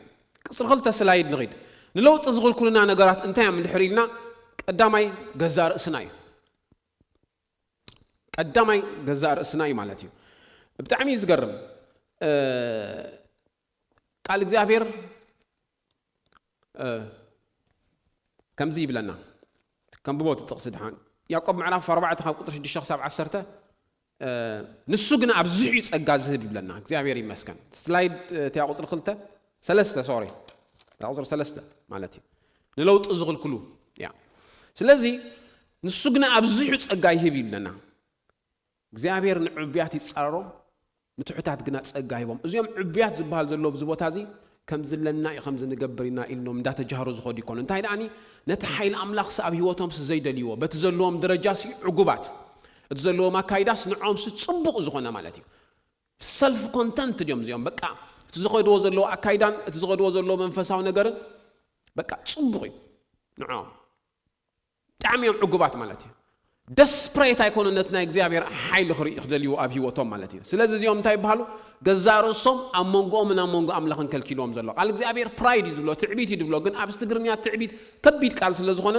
كسر خلطة سلايد نغيد نلو تزغل كلنا نقرات انتهى من الحريلنا قدامي جزار اسناي قدامي جزار اسناي مالتي بتعمي يزقرم قال እግዚአብሔር ከምዚ ይብለና ከም ብቦት ጥቅስ ድሓን ያዕቆብ ምዕራፍ 4 ካብ ቁጥር 6 ክሳብ 10 ንሱ ግን ኣብዝሑ ጸጋ ዝህብ ይብለና እግዚአብሔር ይመስገን ስላይድ ተያቁጽር 3 ሶሪ ታቁጽር 3 ማለት እዩ ንለውጥ ዝኽልክሉ ያ ስለዚ ንሱ ግን ኣብዝሑ ጸጋ ይህብ ይብለና እግዚአብሔር ንዕብያት ይጻረሮም ንትሑታት ግን ጸጋ ይቦም እዚኦም ዕብያት ዝበሃል ዘሎ ብዝቦታ እዚ ከም ዝለና ከም ዝንገብርና ኢልኖም እንዳተጃሃሩ ዝኸዱ ይኮኑ እንታይ ዳኒ ነቲ ሓይል ኣምላኽ ሰብ ህይወቶም ዘይደልይዎ በቲ ዘለዎም ደረጃ ዕጉባት እቲ ዘለዎም ኣካይዳስ ንዖም ጽቡቕ ዝኾነ ማለት እዩ ሰልፍ ኮንተንት ዲዮም እዚኦም በቃ እቲ ዝኸድዎ ዘለዎ ኣካይዳን እቲ ዝኸድዎ ዘለዎ መንፈሳዊ ነገርን በቃ ጽቡቕ እዩ ንዖም ብጣዕሚ እዮም ዕጉባት ማለት እዩ ደስፕሬት ኣይኮኑነት ናይ እግዚአብሔር ሓይል ክርኢ ክደልዩ ኣብ ህይወቶም ማለት እዩ ስለዚ እዚኦም እንታይ ይባሃሉ ገዛ ርእሶም ኣብ መንጎኦም እና መንጎ ኣምላኽን ከልኪሎም ዘሎ ቃል እግዚአብሔር ፕራይድ ይዝብሎ ትዕቢት ይድብሎ ግን ኣብ ትግርኛ ትዕቢት ከቢድ ቃል ስለ ዝኾነ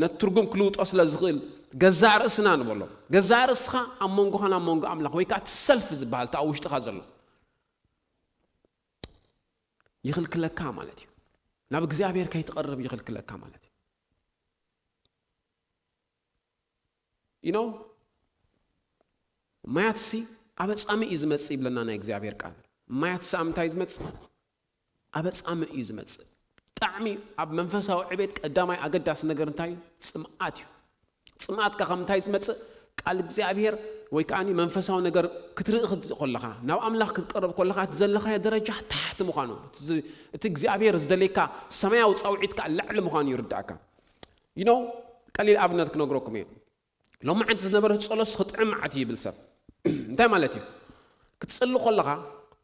ነትርጉም ክልውጦ ስለ ዝኽእል ገዛ ርእስና ንበሎ ገዛ ርእስኻ ኣብ መንጎኻ ናብ መንጎ ኣምላኽ ወይ ከዓ ሰልፍ ዝበሃል ታ ውሽጥኻ ዘሎ ይኽልክለካ ማለት እዩ ናብ እግዚአብሔር ከይትቀርብ ይኽልክለካ ማለት እዩ you know ማያትሲ ኣበጻሚ ይዝመጽ ይብለና ናይ እግዚአብሔር ቃል ማያትሲ ኣምታይ ዝመጽ ኣበጻሚ ይዝመጽ ጣዕሚ ኣብ መንፈሳዊ ዕቤት ቀዳማይ ኣገዳስ ነገር እንታይ ጽምዓት እዩ ጽምዓት ከምታይ ዝመጽ ቃል እግዚአብሔር ወይ ከኣኒ መንፈሳዊ ነገር ክትርኢ ከለኻ ናብ ኣምላኽ ክትቀርብ ከለኻ ዘለኻ ደረጃ ታሕቲ ምዃኑ እቲ እግዚአብሔር ዝደለካ ሰማያዊ ጻውዒትካ ላዕሊ ምዃኑ ይርዳእካ you know ቀሊል ኣብነት ክነግረኩም እየ لو ما عندك نبرة تصلص خطعم عتي بالسب أنت مالتي كتصلي خلها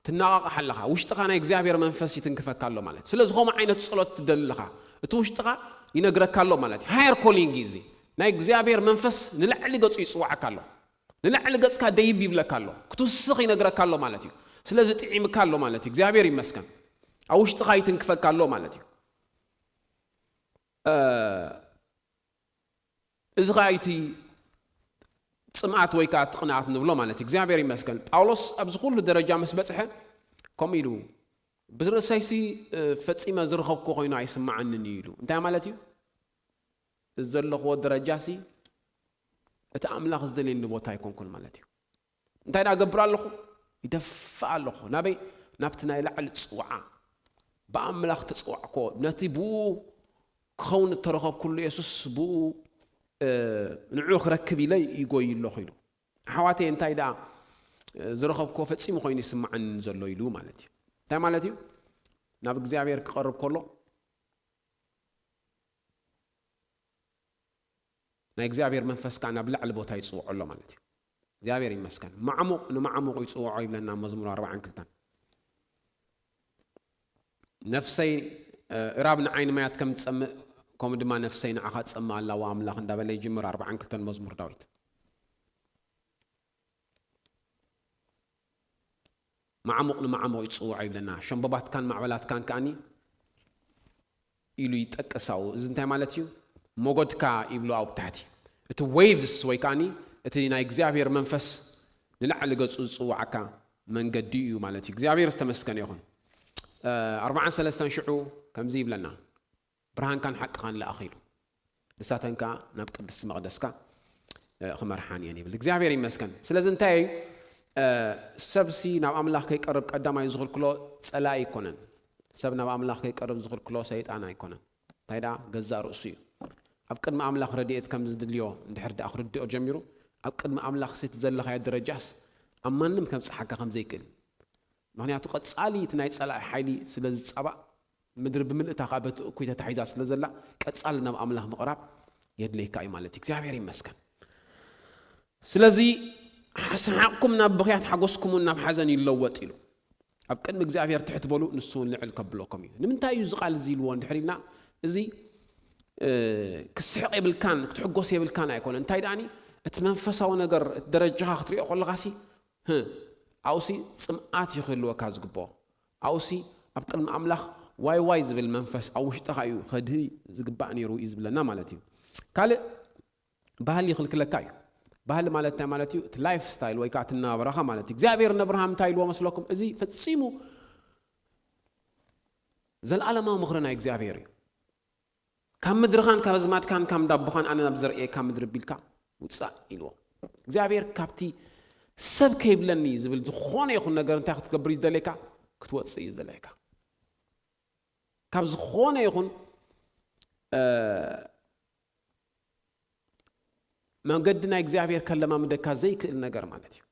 تناقق حلها وش تقانا إجزابير منفسي تنكفك كله مالتي سلز هو ما عينه تصلت تدلها توش تقا ينقرأ كله مالتي هاير كولين جيزي نا إجزابير منفس نلعلي قص يسوع كله نلعلي قص كدايب بيبلا كله كتوسخ ينقرأ كله مالتي سلز تعيم كله مالتي إجزابير يمسكن أو وش تقا يتنكفك كله مالتي إزغايتي صمعت ويكات قناعت نبلو مالتي እግዚአብሔር ይመስገን ጳውሎስ ኣብዚ ሁሉ ደረጃ ምስ በጽሐ ኮሚሉ ብዝርሰይሲ ፈጺመ ዝረኸብኩ ኮይኑ አይስማዓንን ይሉ እንታይ ማለት እዩ ዘለኹ ደረጃሲ እቲ ኣምላኽ ዝደለየኒ ቦታ ይኮንኩን ማለት እዩ እንታይ ዳ ገብር ኣለኹ ይደፋ ኣለኹ ናበይ ናብቲ ናይ ላዕሊ ጽዋዓ በኣምላኽ ተጽዋዕኮ ነቲ ቡ ክኸውን ተረኸብ ኩሉ ኢየሱስ ቡ ንዑኽ ረክብ ኢለይ ይጎይ ኣሎ ኺሉ ሓዋተይ እንታይ ዳ ዝረኸብኮ ፈጺሙ ኮይኑ ይስማዓን ዘሎ ኢሉ ማለት እዩ እንታይ ማለት እዩ ናብ እግዚአብሔር ክቐርብ ከሎ ናይ እግዚአብሔር መንፈስ ከዓ ናብ ላዕሊ ቦታ ይጽውዖ ኣሎ ማለት እዩ እግዚአብሔር ይመስገን ማዕሙቕ ንማዕሙቕ ይጽውዖ ይብለና መዝሙር 42 ነፍሰይ ራብ ንዓይን ማያት ከም ትጸምእ كم دم نفسين عقد سما الله وأملاك دبلي جمر 40 مزمور داوود مع عمق يتصوع لنا شنبابات كان معولات كان كاني إلو يتأكساو زنتي مالتيو موجود كا يبلو أو بتاعتي ات ويفز ويكاني اتني إكزابير منفس نلعل جزء صوعك من قديو مالتي إكزابير استمسكن يهون 4 3 شعو كم زيب لنا برهان كان حق خان لأخيله لساتن كا نبقى قدس مقدس كا خمرحان يعني بالإجزابير يمسكن سلازم تاي سبسي ناب أملاك كي قرب قدام يزغل كله تسألا يكونن سب ناب أملاك كي قرب يزغل كله سيد أنا يكونن تايدا جزار رأسي أبقد ما أملاك رديت كم زد اليوم ندحر دا أخر الدقو جميرو أبقد ما أملاك سيت زل خير درجاس أما نم كم صحكا خم زي كل معني أعتقد سألي تنايت سألا حيلي سلاز صعبة مدرب من تقابت كويتا تحيزا سلازلا كتسالنا بأملاك مقرب يدلي كاي مالتي እግዚአብሔር ይመስገን ስለዚህ حسحقكم نبغيات حقوسكم ونب حزن يلوط يلو أبقى إن እግዚአብሔር تحت بلو نسون لعل كبلوكم نمنتاي يزقال زيلوان دحرينا زي كسحق بالكان كتحقوس بالكان يكون انتاي داني اتمنفساو ነገር درجها خطري اقول غاسي اوسي صمعات يخلو كازغبو اوسي أبقى أملاك واي زبل منفس او شتخايو خدي زغباني رو يزبلنا مالتي قال ባህል ይخلكلكاي ባህል ማለት ላይፍ ስታይል ወይ ካትና በረኻ ማለት እግዚአብሔር ነብርሃም ታይልዎ መስለኩም እዚ ፈጽሙ زلالما مخرنا እግዚአብሔር كم مدرخان كبزمات كان كم دبخان أنا نبزر إيه كم مدرب بيلك وتصا إلو እግዚአብሔር كابتي سب كيبلني زبل زخونه يخون ነገር እንታይ ክትገብር ይዘለካ ክትወጽእ ይዘለካ ካብ ዝخونه ይኹን መንገድና እግዚአብሔር ከለማምደካ ዘይክእል ነገር ማለት እዩ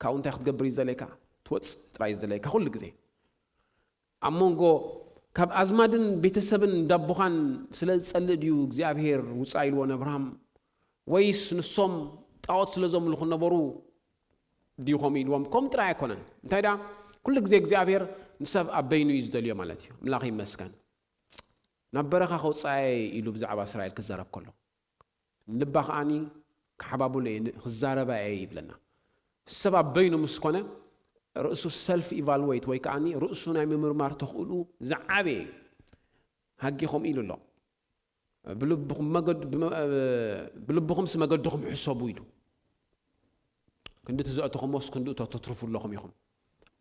ካብ እንታይ ክትገብር ይዘለካ ትወጽእ ጥራይ ይዘለካ ሁሉ ግዜ አሞንጎ ካብ አዝማድን ቤተሰብን ዳቦኻን ስለጸልእ ድዩ እግዚአብሔር ውጻእ ኢልዎ ነብርሃም ወይስ ንሶም ጣዖት ስለዘምልኹ ነበሩ ዲኹም ኢልዎም ከም ጥራይ ኣይኮነን እንታይ ዳ ኩሉ ግዜ እግዚአብሔር ንሰብ ኣበይኑ እዩ ዝደልዮ ማለት እዩ ኣምላኽ ይመስገን ናብ በረኻ ከውፃእ ኢሉ ብዛዕባ እስራኤል ክዛረብ ከሎ ልባ ከዓኒ ክሓባቡለ ክዛረባ ይብለና ሰብ ኣበይኑ ምስ ኮነ رأسه سلف إيفالويت ويكاني رأسنا ممرمار تقولوا زعابي هاجيهم إلو الله بلبهم سمجدهم حسابويلو كندو تزقتهم وس كندو تطرفوا لهم يهم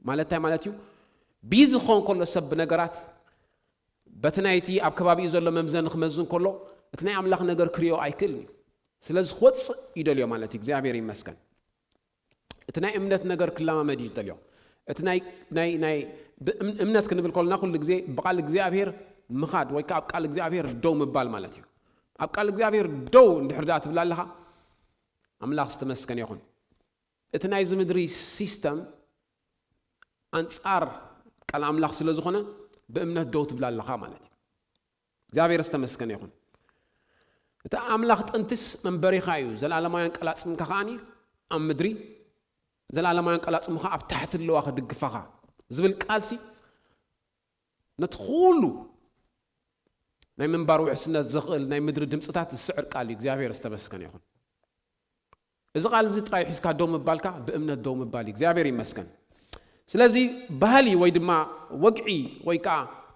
مالتيو بيزخون كل سب نجارات بتنايتي أب كبابي إذا لما مزن خمزون كله تناي عملاق نجار كريو أيكلني سلاز خوتس يدليو مالتي زعابيري مسكن اتناي امنت نجار كلام ما ديج دليو اتناي ناي امنت كنبل كلنا كل جزء بقال እግዚአብሔር مخاد ويك اب قال እግዚአብሔር دو مبال مالتي اب قال እግዚአብሔር دو اندحردات بلالها املاح استمسكن يكون اتناي زمدري سيستم انصار قال املاح ስለዝኾነ በእምነት دو تبلالها مالتي እግዚአብሔር استمسكن يكون እታ املاح ጥንትስ መንበሪኻዩ ዘላለማያን ቀላጽም ከኻኒ ام مدري زلالما قالت مخا اب تحت اللواخ دغفخا زبل قالسي ندخلوا ناي منبر وحسنات زخل ناي مدر دمصታት السعر قال እግዚአብሔር استمسكن يكون اذا قال زي طاي حسكا دوم بالكا بامنت دوم بال እግዚአብሔር يمسكن ስለዚህ ባህሊ ወይ ድማ ወግዒ ወይ ካ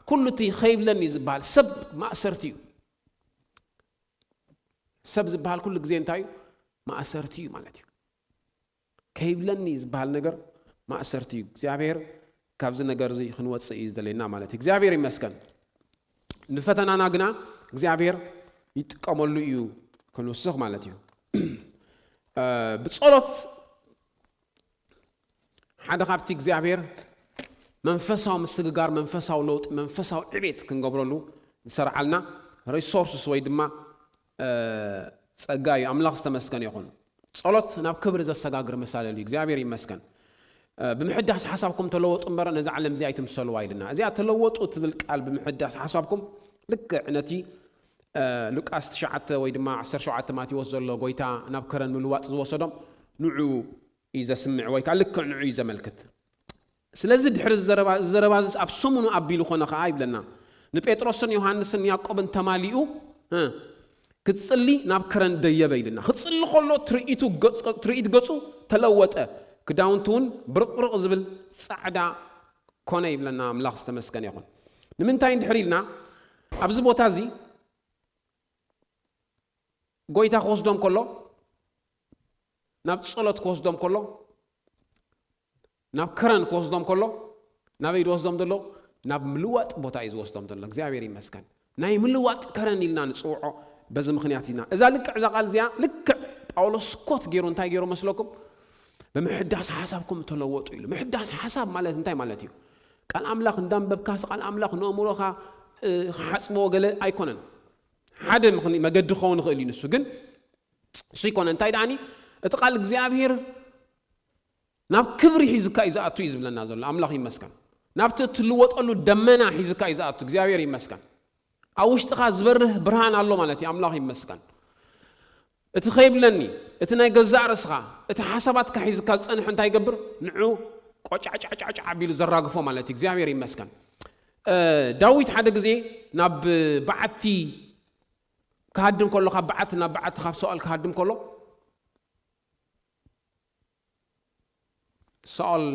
ኩሉቲ خيبلني ዝባል ሰብ ማእሰርቲ ሰብ ዝባል ኩሉ ግዜ እንታይ ማእሰርቲ ማለት እዩ كيبلني زبال نجر ما أسرتي እግዚአብሔር ካብዚ ነገር እዚ ክንወጽእ ይዝደለና ማለት እግዚአብሔር ይመስገን ንፈተናና ግና እግዚአብሔር ይጥቀመሉ እዩ ክንወስኽ ማለት እዩ ብጸሎት ሓደ ካብቲ እግዚአብሔር መንፈሳዊ ምስግጋር መንፈሳዊ ለውጥ መንፈሳዊ ዕቤት ክንገብረሉ ዝሰርዓልና ሪሶርስስ ወይ ድማ ጸጋይ አምላኽ ዝተመስገነ ይኹን ጸሎት ናብ ክብር ዘሰጋግር መሳለ እግዚአብሔር ይመስገን بمحدث حسابكم تلوط امبر نزع علم زي تمثلوا وايلنا زي تلوطوا تبل قال بمحدث حسابكم لك عنتي لوقاس شعت وي دما 10 شعت ماتي وصل له غويتا نابكرن ملواط زوسدم نعو اذا سمع وي قال لك نعو اذا ملكت ስለዚህ ድሕር ዘረባዝ አብሶሙኑ አቢሉ ኾነ ኸ አይብለና ንጴጥሮስን ዮሐንስን ያዕቆብን ተማሊኡ ክጽሊ ናብ ከረን ደየበይልና ክጽሊ ኾሎ ትርኢት ገጹ ተለወጠ ክዳውንቱን ብርቅርቅ ዝብል ጻዕዳ ኮነ ይብለና አምላኽ ዝተመስገነ ይኹን ንምንታይ እንድሕሪልና ኣብዚ ቦታ እዚ ጎይታ ክወስዶም ከሎ ናብ ጸሎት ክወስዶም ከሎ ናብ ከረን ክወስዶም ከሎ ናብ ይወስዶም ዘሎ ናብ ምልዋጥ ቦታ እዩ ዝወስዶም ዘሎ እግዚአብሔር ይመስገን ናይ ምልዋጥ ከረን ኢልና ንጽውዖ በዚ ምኽንያት ኢና እዛ ልክዕ እዛ ቃል እዚኣ ልክዕ ጳውሎስ ኮት ገይሩ እንታይ ገይሩ መስለኩም بمحدث حسابكم تلوطوا له محدث حساب ማለት እንታይ ማለት እዩ ቃል አምላኽ እንዳንበብካስ ቃል አምላኽ ነእምሮኻ ሓጽሞ ገለ ኣይኮነን ሓደ መገዲ ኸውን ይኽእል እዩ ንሱ ግን እሱ ይኮነ እንታይ ዳኒ እቲ ቃል እግዚአብሔር ናብ ክብሪ ሒዝካ ይዛኣቱ እዩ ዝብለና ዘሎ አምላኽ ይመስገን ናብቲ ትልወጠሉ ደመና ሒዝካ ይዛኣቱ እግዚአብሔር ይመስገን ኣብ ውሽጥኻ ዝበርህ ብርሃን ኣሎ ማለት እዩ አምላኽ ይመስገን እቲ ኸይብለኒ እቲ ናይ ገዛእ ርስኻ እቲ ሓሳባትካ ሒዝካ ዝጸንሕ እንታይ ይገብር ንዑ ቆጫጫጫጫ ቢሉ ዘራግፎ ማለት እዩ እግዚአብሔር ይመስገን ዳዊት ሓደ ግዜ ናብ በዓቲ ክሃድም ከሎ ካብ በዓቲ ናብ በዓቲ ካብ ሰኦል ክሃድም ከሎ ሰኦል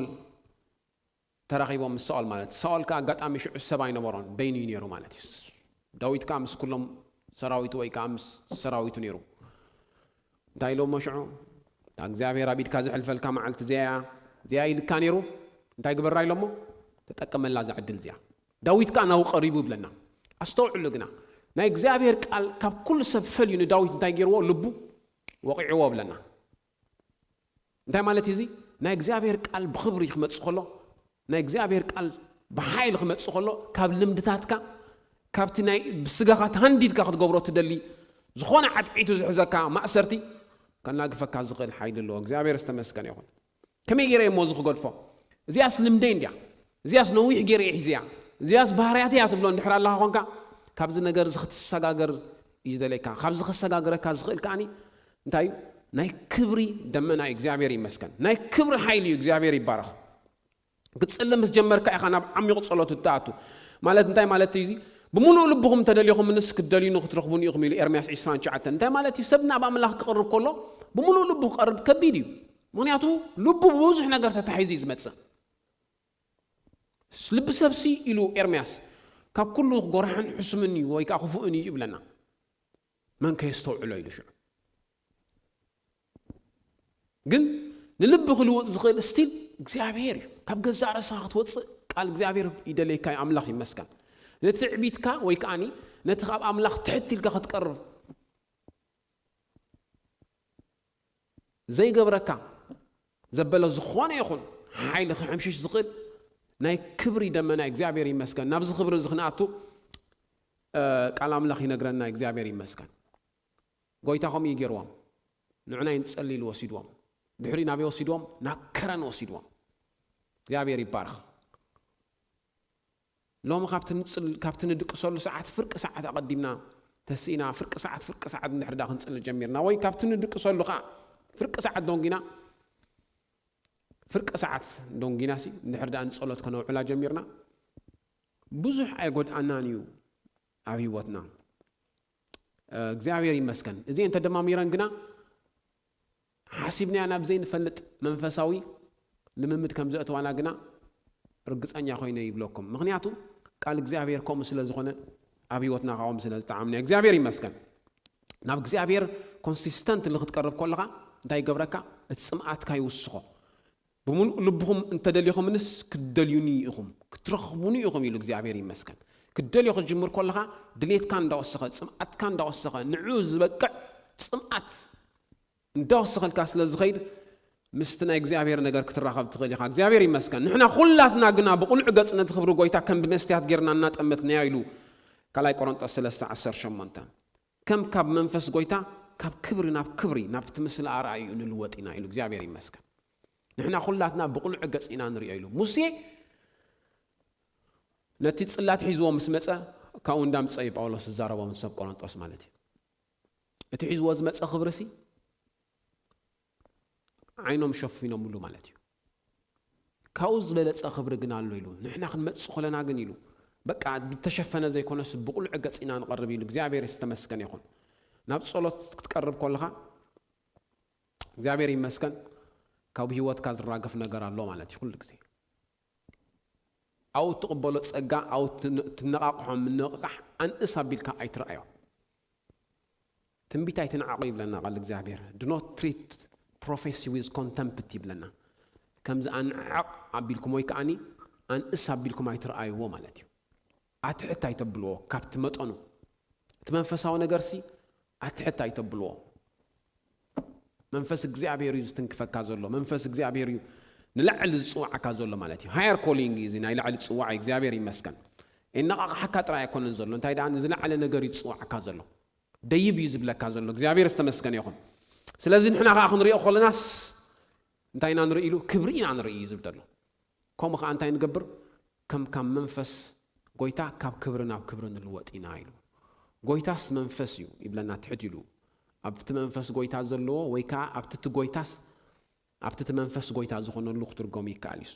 ተራኺቦም ምስ ሰኦል ማለት ሰኦል ከዓ ኣጋጣሚ ሽዑ ሰብኣይ ነበሮን በይኑ ነይሩ ማለት እዩ ዳዊት ከዓ ምስ ኩሎም ሰራዊቱ ወይ ከዓ ምስ ሰራዊቱ ነይሩ እንታይ ኢሎም መሽዑ እግዚአብሔር አቢድካ ዝሕልፈልካ መዓልቲ ዘያ ኢልካ ነይሩ እንታይ ግበራ ኢሎሞ تتأكمل لا عدل زيا داويد كان أو قريب بلنا أستوعب لقنا نا إجزابير قال كاب كل سب فليون داويد تاجروا لبو وقعوا بلنا أنت مالتي زي نا إجزابير قال بخبري خمت سخلو نا إجزابير قال بحايل خمت سخلو كاب لمدتاتك كاب تناي بسجاقات هنديد كاخد قبرو تدلي زخونا عد عيتو زحزكا ما أسرتي كان لاقفك كازغل حيد اللو إجزابير استمسكن يخون كم يجري موزخ قدفو زياس لمدين ديا زياس نويح جري حزيا زياس بحرياتي أتبلون نحر الله هونكا كابز نجار زخت السجاجر يجدلك كابز خت السجاجر كازغل كاني انتايو ناي كبري دمنا إجزابير يمسكن ناي كبر حيلي إجزابير يبارخ قتصلم متجمر كأخنا عم يقصلوا تتعتو مالت انتاي مالت تيجي بمولو لبهم تدليهم من الناس كدلينو خترخبون يغميل إرمياس عيسان شعتن انتاي مالت يسبنا بعمله قرب كله بمولو لبه قرب كبيديو معناته لبه بوزح نجار تتحيزيز متسن سلب سبسي إلو إرمياس كاب كله قرحان حسمني ويك أخفؤني يجيب لنا من كيستوعب له يلشع قل نلبه خلو زغيل ستيل እግዚአብሔር ካብ ገዛ ራስኻ ክትወፅእ ቃል እግዚአብሔር ይደለይካ ኣምላኽ ይመስገን ነትዕቢትካ ወይ ከኣኒ ነቲ ካብ ኣምላኽ ትሕት ኢልካ ክትቀርብ ዘይገብረካ ዘበለ ዝኾነ ይኹን ሓይሊ ክሕምሽሽ ዝኽእል ናይ ክብሪ ደመና እግዚአብሔር ይመስገን ናብዚ ክብሪ ዝኽንኣቱ ቃል ኣምላኽ ይነግረና እግዚአብሔር ይመስገን ጎይታኹም ይገርዎም ንዕና ይንጸልይሉ ወሲድዎም ድሕሪ ናበይ ወሲድዎም ናብ ከረን ወሲድዎም እግዚአብሔር ይባርኽ ሎሚ ካብቲ ንድቅሰሉ ሰዓት ፍርቂ ሰዓት ኣቐዲምና ተስኢና ፍርቂ ሰዓት ንድሕርዳ ክንጽልይ ጀሚርና ወይ ካብቲ ንድቅሰሉ ከዓ ፍርቂ ሰዓት ዶንጊና ፍርቂ ሰዓት ዶንጊና ሲ ንድሕርዳ ንጸሎት ከነውዕላ ጀሚርና ብዙሕ ኣይጎድኣናን እዩ ኣብ ህይወትና እግዚአብሔር ይመስገን እዚ እንተደማሚረን ግና حاسبني أنا بزين فلت منفساوي لممد كم زقت وأنا جنا رجعنا خوينا يبلوكم مغنياتو قال إجزابير كوم مثل زخنة أبي وتنا قوم مثل تعاملنا إجزابير يمسكن ناب إجزابير consistent اللي تقرب كلها داي جبركا تسمعت كاي وسخو بمن لبهم أنت دليهم الناس كدليوني يخم كترخبوني يخم يلو إجزابير يمسكن كدليو الجمهور كلها دليت كان داوسخ سمعت كان داوسخ نعوز بقى سمعت ندوسخ الكاس لزغيد مستنا እግዚአብሔር ነገር ክትራኸብ ትኽእል ኢኻ እግዚአብሔር ይመስገን ንሕና ሁላትና ግና ብቁልዕ ገጽና ትኽብሩ ጎይታ ከም ብነስትያት ጌርና እናጠመትና ኢሉ ካላይ ቆሮንጦስ 3:18 ከም ካብ መንፈስ ጎይታ ካብ ክብሪ ናብ ክብሪ ናብ ትምስል ኣርኣዩ ንልወጢና ኢሉ እግዚአብሔር ይመስገን ንሕና ሁላትና ብቁልዕ ገጽና ንሪኦ ኢሉ ሙሴ ነቲ ጽላት ሒዝዎ ምስ መጸ ካብኡ እንዳምጸ ጳውሎስ ዝዛረቦም ሰብ ቆሮንጦስ ማለት እዩ እቲ ሒዝዎ ዝመጸ ክብሪሲ عينهم شوفينهم ملو مالتي كاوز بلص خبر جنا له يلو نحنا خنمص خلنا جن يلو بقى تشفنا زي كونس بقول عقصينا نقرب يلو እግዚአብሔር ይስተመስገን ይሁን ናብ ጸሎት ክትቀርብ ኮልኻ እግዚአብሔር ይመስገን ካብ ህይወት ካዝራገፍ ነገር አለው ማለት ይሁን ግዜ አው ተቀበሎ ጸጋ አው ትነቃቅሖም ንነቅቃሕ አንእሳ ቢልካ አይትራአዮ ትንቢት አይተናዓቆ ይብለና ቃል እግዚአብሔር do not treat prophecy with contempt لنا كم زان عق عبيلكم ويكاني ان اسابيلكم ايترايو مالتي اتحت ايتبلو كابت مطنو تمنفساو نغرسي اتحت ايتبلو منفس እግዚአብሔር ይስተንክፈካ ዘሎ መንፈስ እግዚአብሔር ንላዕል ጽዋዓካ ዘሎ ማለት እዩ ሃየር ኮሊንግ እዚ ናይ ላዕል ጽዋዕ እግዚአብሔር ይመስገን እንቃቃሕካ ጥራይ ኣይኮነን ዘሎ እንታይ ዳን ዝላዕለ ነገር ይጽዋዓካ ዘሎ ደይብ ይዝብለካ ዘሎ እግዚአብሔር ይስተመስገን ይሁን ስለዚህ ንሕና ከዓ ክንሪኦ ኮለናስ እንታይና ንርኢ ኢሉ ክብሪና ንርኢ ዝብደሎ ከምኡ ከዓ እንታይ ንገብር ከም መንፈስ ጎይታ ካብ ክብሪ ናብ ክብሪ ንልወጢና ኢሉ ጎይታስ መንፈስ እዩ ይብለና ትሕት ኢሉ ኣብቲ መንፈስ ጎይታ ዘለዎ ወይ ከዓ ኣብቲ መንፈስ ጎይታ ዝኾነሉ ክትርጎም ይከኣል እዩ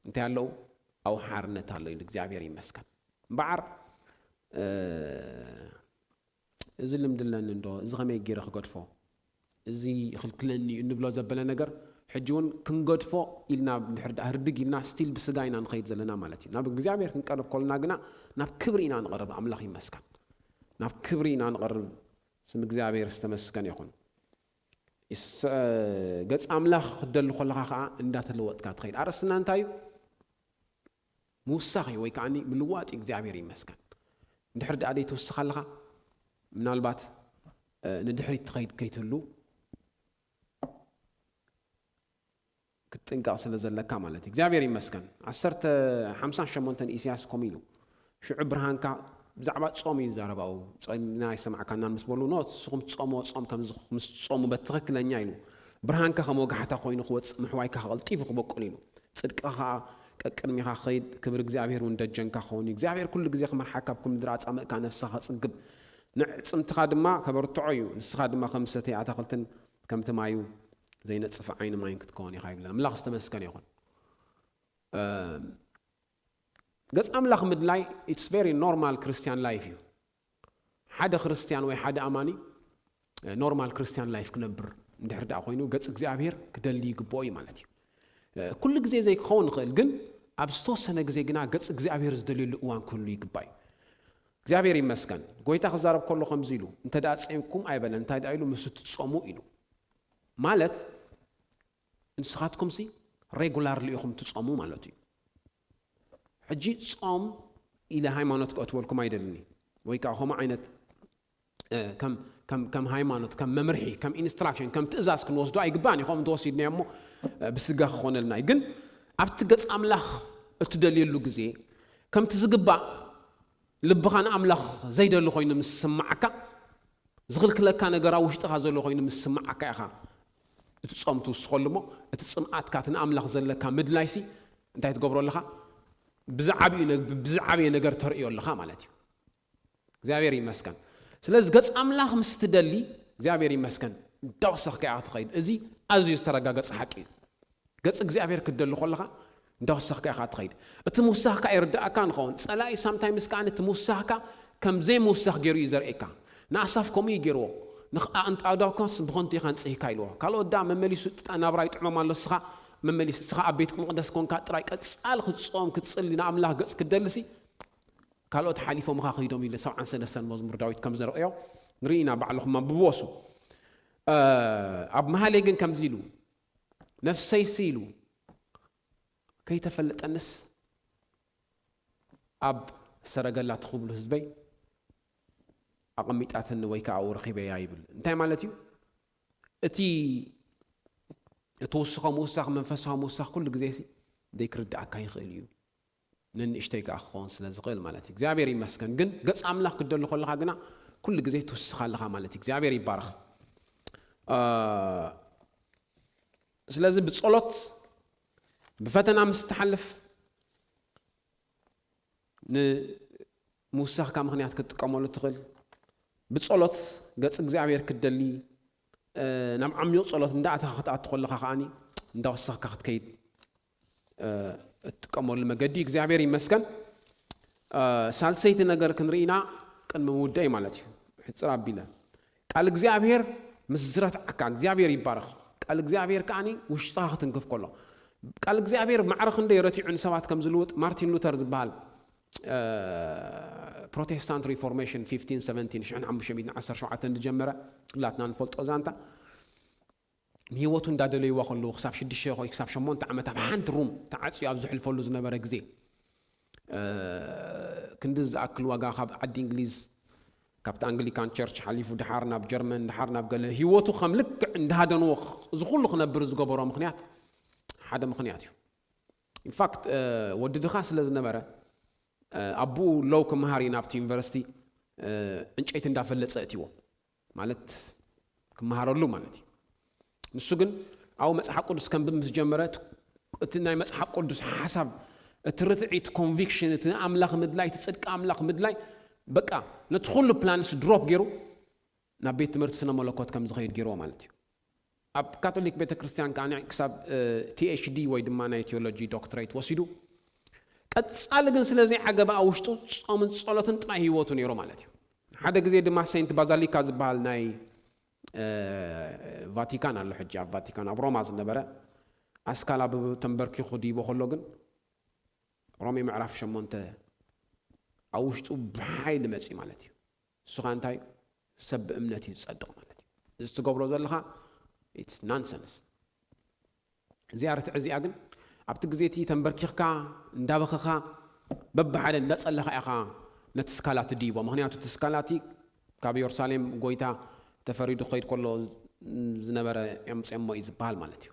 እንታይ ያለው ኣው ሓርነት ኣሎ ኢሉ እግዚአብሔር ይመስገን በዓር እዚ ልምድለን እንዶ እዚ ከመይ ገይረ ክገድፎ እዚ ክልክለኒ እንብሎ ዘበለ ነገር ሕጂውን ክንገድፎ ኢልና ድሕርዳ ህርድግ ኢልና ስቲል ብስጋይና ንኸይድ ዘለና ማለት እዩ ናብ እግዚአብሔር ክንቀርብ ኮልና ግና ናብ ክብሪ ኢና ንቐርብ ኣምላኽ ይመስገን ናብ ክብሪ ኢና ንቐርብ ስም እግዚአብሔር ዝተመስገን ይኹን ገጽ ኣምላኽ ክደሊ ኮለኻ ከዓ እንዳተለወጥካ ትኸይድ ኣርእስና እንታይ እዩ موسخي ወይ ከዓኒ ምልዋጥ እግዚአብሔር ይመስገን እንድሕር ዳኣደይ ተወስኻለኻ ምናልባት ንድሕሪት ትኸይድ ከይትሉ ክትጥንቀቕ ስለ ዘለካ ማለት እግዚአብሔር ይመስገን 10:58 ኢሳያስ ኮሚሉ ሽዑ ብርሃንካ ብዛዕባ ጾም ይዛረባው ጾምና ይሰማዓካና ምስ በሉ ኖ ስኹም ጾም ከም ምስ ጾሙ በትክክለኛ ኢሉ ብርሃንካ ከም ወጋሕታ ኮይኑ ክወፅእ ምሕዋይካ ክቐልጢፉ ክበቁል ኢሉ ጽድቅኻ ቅድሚኻ ኸይድ ክብር እግዚአብሔር ወንደጀንካ ኾኒ እግዚአብሔር ኩሉ ግዜ ክመርሓካ ብኩም ምድራ ጻመእካ ነፍስኻ ጽግብ ንዕጽምትኻ ድማ ከበርትዖ እዩ ንስኻ ድማ ከም ሰተይ ኣታኽልትን ከም ትማዩ ዘይነጽፍ ዓይኒ ማይን ክትከውን ኢኻ ይብለና ኣምላኽ ዝተመስገነ ይኹን ገጽ ኣምላኽ ምድላይ it's very normal Christian life እዩ ሓደ ክርስቲያን ወይ ሓደ ኣማኒ ኖርማል ክርስቲያን ላይፍ ክነብር እንድሕር ዳኣ ኮይኑ ገጽ እግዚአብሔር ክደሊ ይግብኦ እዩ ማለት እዩ ኩሉ ግዜ ዘይክኸውን ይኽእል ግን ኣብ ዝተወሰነ ግዜ ግና ገጽ እግዚአብሔር ዝደልየሉ እዋን ኩሉ ይግባእ እግዚአብሔር ይመስገን ጎይታ ክዛረብ ከሎ ከምዚ ኢሉ እንተ ዳኣ ጸምኩም ኣይበለን እንታይ ዳኣ ኢሉ ምስ ትጾሙ ኢሉ ማለት እንስኻትኩም ሲ ሬጉላርሊ ኢኹም ትጾሙ ማለት እዩ ሕጂ ጾም ኢለ ሃይማኖት ክእትወልኩም ኣይደልኒ ወይ ከዓ ኸምኡ ዓይነት ከም ሃይማኖት ከም መምርሒ ከም ኢንስትራክሽን ከም ትእዛዝ ክንወስዶ ኣይግባእን ኢኹም ተወሲድና እሞ ብስጋ ክኾነልና ግን ኣብቲ ገጽ ኣምላኽ እትደልየሉ ግዜ ከምቲ ዝግባእ ልብኻ ንኣምላኽ ዘይደሊ ኮይኑ ምስ ስማዓካ ዝኽልክለካ ነገር ኣብ ውሽጥኻ ዘሎ ኮይኑ ምስ ስማዓካ ኢኻ እቲ ጾም ትውስኸሉ እሞ እቲ ጽምኣትካ እቲ ንኣምላኽ ዘለካ ምድላይሲ እንታይ ትገብሮ ኣለኻ ብዛዕበየ ነገር ተርእዮ ኣለኻ ማለት እዩ እግዚአብሔር ይመስገን ስለዚ ገጽ ኣምላኽ ምስ ትደሊ እግዚአብሔር ይመስገን እንዳወሰኽካ ኢኻ ትኸይድ እዚ ኣዝዩ ዝተረጋገፀ ሓቂ እዩ ገጽ እግዚአብሔር ክትደሊ ከለኻ እንዳወሰኽካ ኢኻ ትኸይድ እቲ ምውሳኽካ ይርዳእካ ንኸውን ጸላኢ ሳምታይምስ ከዓ እቲ ምውሳኽካ ከም ዘይምውሳኽ ገይሩ እዩ ዘርእየካ ንኣሳፍ ከምኡ እዩ ገይርዎ ንኣዳውካስ ብኾንቱ ኢኻ ንጽሂካ ኢልዎ ካልኦት ዳ መመሊሱ ናብራ ይጥዕሞም ኣሎ ስኻ መመሊስ ስኻ ኣብ ቤት መቕደስ ኮንካ ጥራይ ቀጻል ክትጾም ክትጽሊ ንኣምላኽ ገጽ ክትደልሲ ካልኦት ሓሊፎም ኻ ኸይዶም ኢሉ 73 መዝሙር ዳዊት ከም ዘርእዮ ንርኢና ባዕልኹም ብወሱ ኣብ መሃለይ ግን ከምዚ ኢሉ ነፍሰይሲ ኢሉ ከይተፈለጠንስ ኣብ ሰረገላ ትኽብሉ ህዝበይ ኣቐሚጣትን ወይ ከዓ ረኺበያ ይብል እንታይ ማለት እዩ እቲ ተወስኻ ምውሳኽ መንፈሳዊ ምውሳኽ ኩሉ ግዜ ዘይክርዳእካ ይኽእል እዩ ንንእሽተይ ከዓ ክኸውን ስለ ዝኽእል ማለት እዩ እግዚአብሔር ይመስገን ግን ገጽ ኣምላኽ ክደሊ ከለኻ ግና ኩሉ ግዜ ትውስኻ ኣለኻ ማለት እዩ እግዚአብሔር ይባረኽ ስለዚ ብጸሎት ብፈተና ምስ ትሓልፍ ንምውሳኽካ ምኽንያት ክትጥቀመሉ ትኽእል ብጸሎት ገጽ እግዚአብሔር ክትደሊ ናብ ዓሚቕ ጸሎት እንዳእተኻ ክትኣቱ ከለኻ ከዓኒ እንዳወሰኽካ ክትከይድ እትጥቀመሉ መገዲ እግዚአብሔር ይመስገን ሳልሰይቲ ነገር ክንርኢና ቅድሚ ምውዳይ ማለት እዩ ሕፅር ኣቢለ ቃል እግዚአብሔር ምስ ዝረትዓካ እግዚአብሔር ይባረኽ ቃል እግዚአብሔር ከዓኒ ውሽጥኻ ክትንክፍ ከሎ ቃል እግዚአብሔር ማዕረኽ እንደ ረቲዑ ንሰባት ከም ዝልውጥ ማርቲን ሉተር ዝበሃል ፕሮቴስታንት ሪፎርሜሽን 1517 ዝጀመረ ኩላትና ንፈልጦ ዛንታ ህይወቱ እንዳደለይዋ ከለዉ ክሳብ 6 ወይ ክሳብ 8 ዓመት ኣብ ሓንቲ ሩም ተዓፅዩ ኣብ ዝሕልፈሉ ዝነበረ ግዜ ክንዲ ዝኣክል ዋጋ ካብ ዓዲ እንግሊዝ ካብቲ አንግሊካን ቸርች ሓሊፉ ድሓር ናብ ጀርመን ድሓር ናብ ገለ ህይወቱ ከም ልክዕ እንዳሃደንዎ እዚ ኩሉ ክነብር ዝገበሮ ምክንያት ሓደ ምክንያት እዩ ኢንፋክት ወድድኻ ስለ ዝነበረ ኣቡኡ ሎው ክመሃር ናብቲ ዩኒቨርሲቲ ዕንጨይቲ እንዳፈለፀ እትይዎ ማለት ክመሃረሉ ማለት እዩ ንሱ ግን ኣብ መጽሓፍ ቅዱስ ከም ብምስ ጀመረ እቲ ናይ መጽሓፍ ቅዱስ ሓሳብ እቲ ርትዒት ኮንቪክሽን እቲ ኣምላኽ ምድላይ እቲ ጽድቂ ኣምላኽ ምድላይ በቃ ነቲ ኩሉ ፕላንስ ድሮፕ ገይሩ ናብ ቤት ትምህርቲ ስነ መለኮት ከም ዝኸይድ ገይርዎ ማለት እዩ ኣብ ካቶሊክ ቤተ ክርስቲያን ከዓ ክሳብ THD ወይ ድማ ናይ ቴዎሎጂ ዶክትሬት ወሲዱ ቀጻሊ ግን ስለዚ ዓገባ ውሽጡ ጾምን ጸሎትን ጥራይ ህይወቱ ነይሩ ማለት እዩ ሓደ ግዜ ድማ ሴንት ባዛሊካ ዝበሃል ናይ ቫቲካን ኣሎ ሕጂ ኣብ ቫቲካን ኣብ ሮማ ዝነበረ ኣስካላ ተንበርኪኹ ዲቦ ከሎ ግን ሮሜ ምዕራፍ 8 ኣብ ውሽጡ ብሓይሊ መፅኡ ማለት እዩ እሱኻ እንታይ ሰብ እምነት እዩ ዝጸድቕ ማለት እዩ እዚ ትገብሮ ዘለኻ ኢትስ ናንሰንስ እዚኣ ርትዕ እዚኣ ግን ኣብቲ ግዜ እቲ ተንበርኪኽካ እንዳበኸኻ ببحال نصلخ اخا نتسكالات ديبو مخنياتو تسكالاتي كاب يرسالم غويتا تفريدو خيد كله زنبره يمصمو يزبال مالتي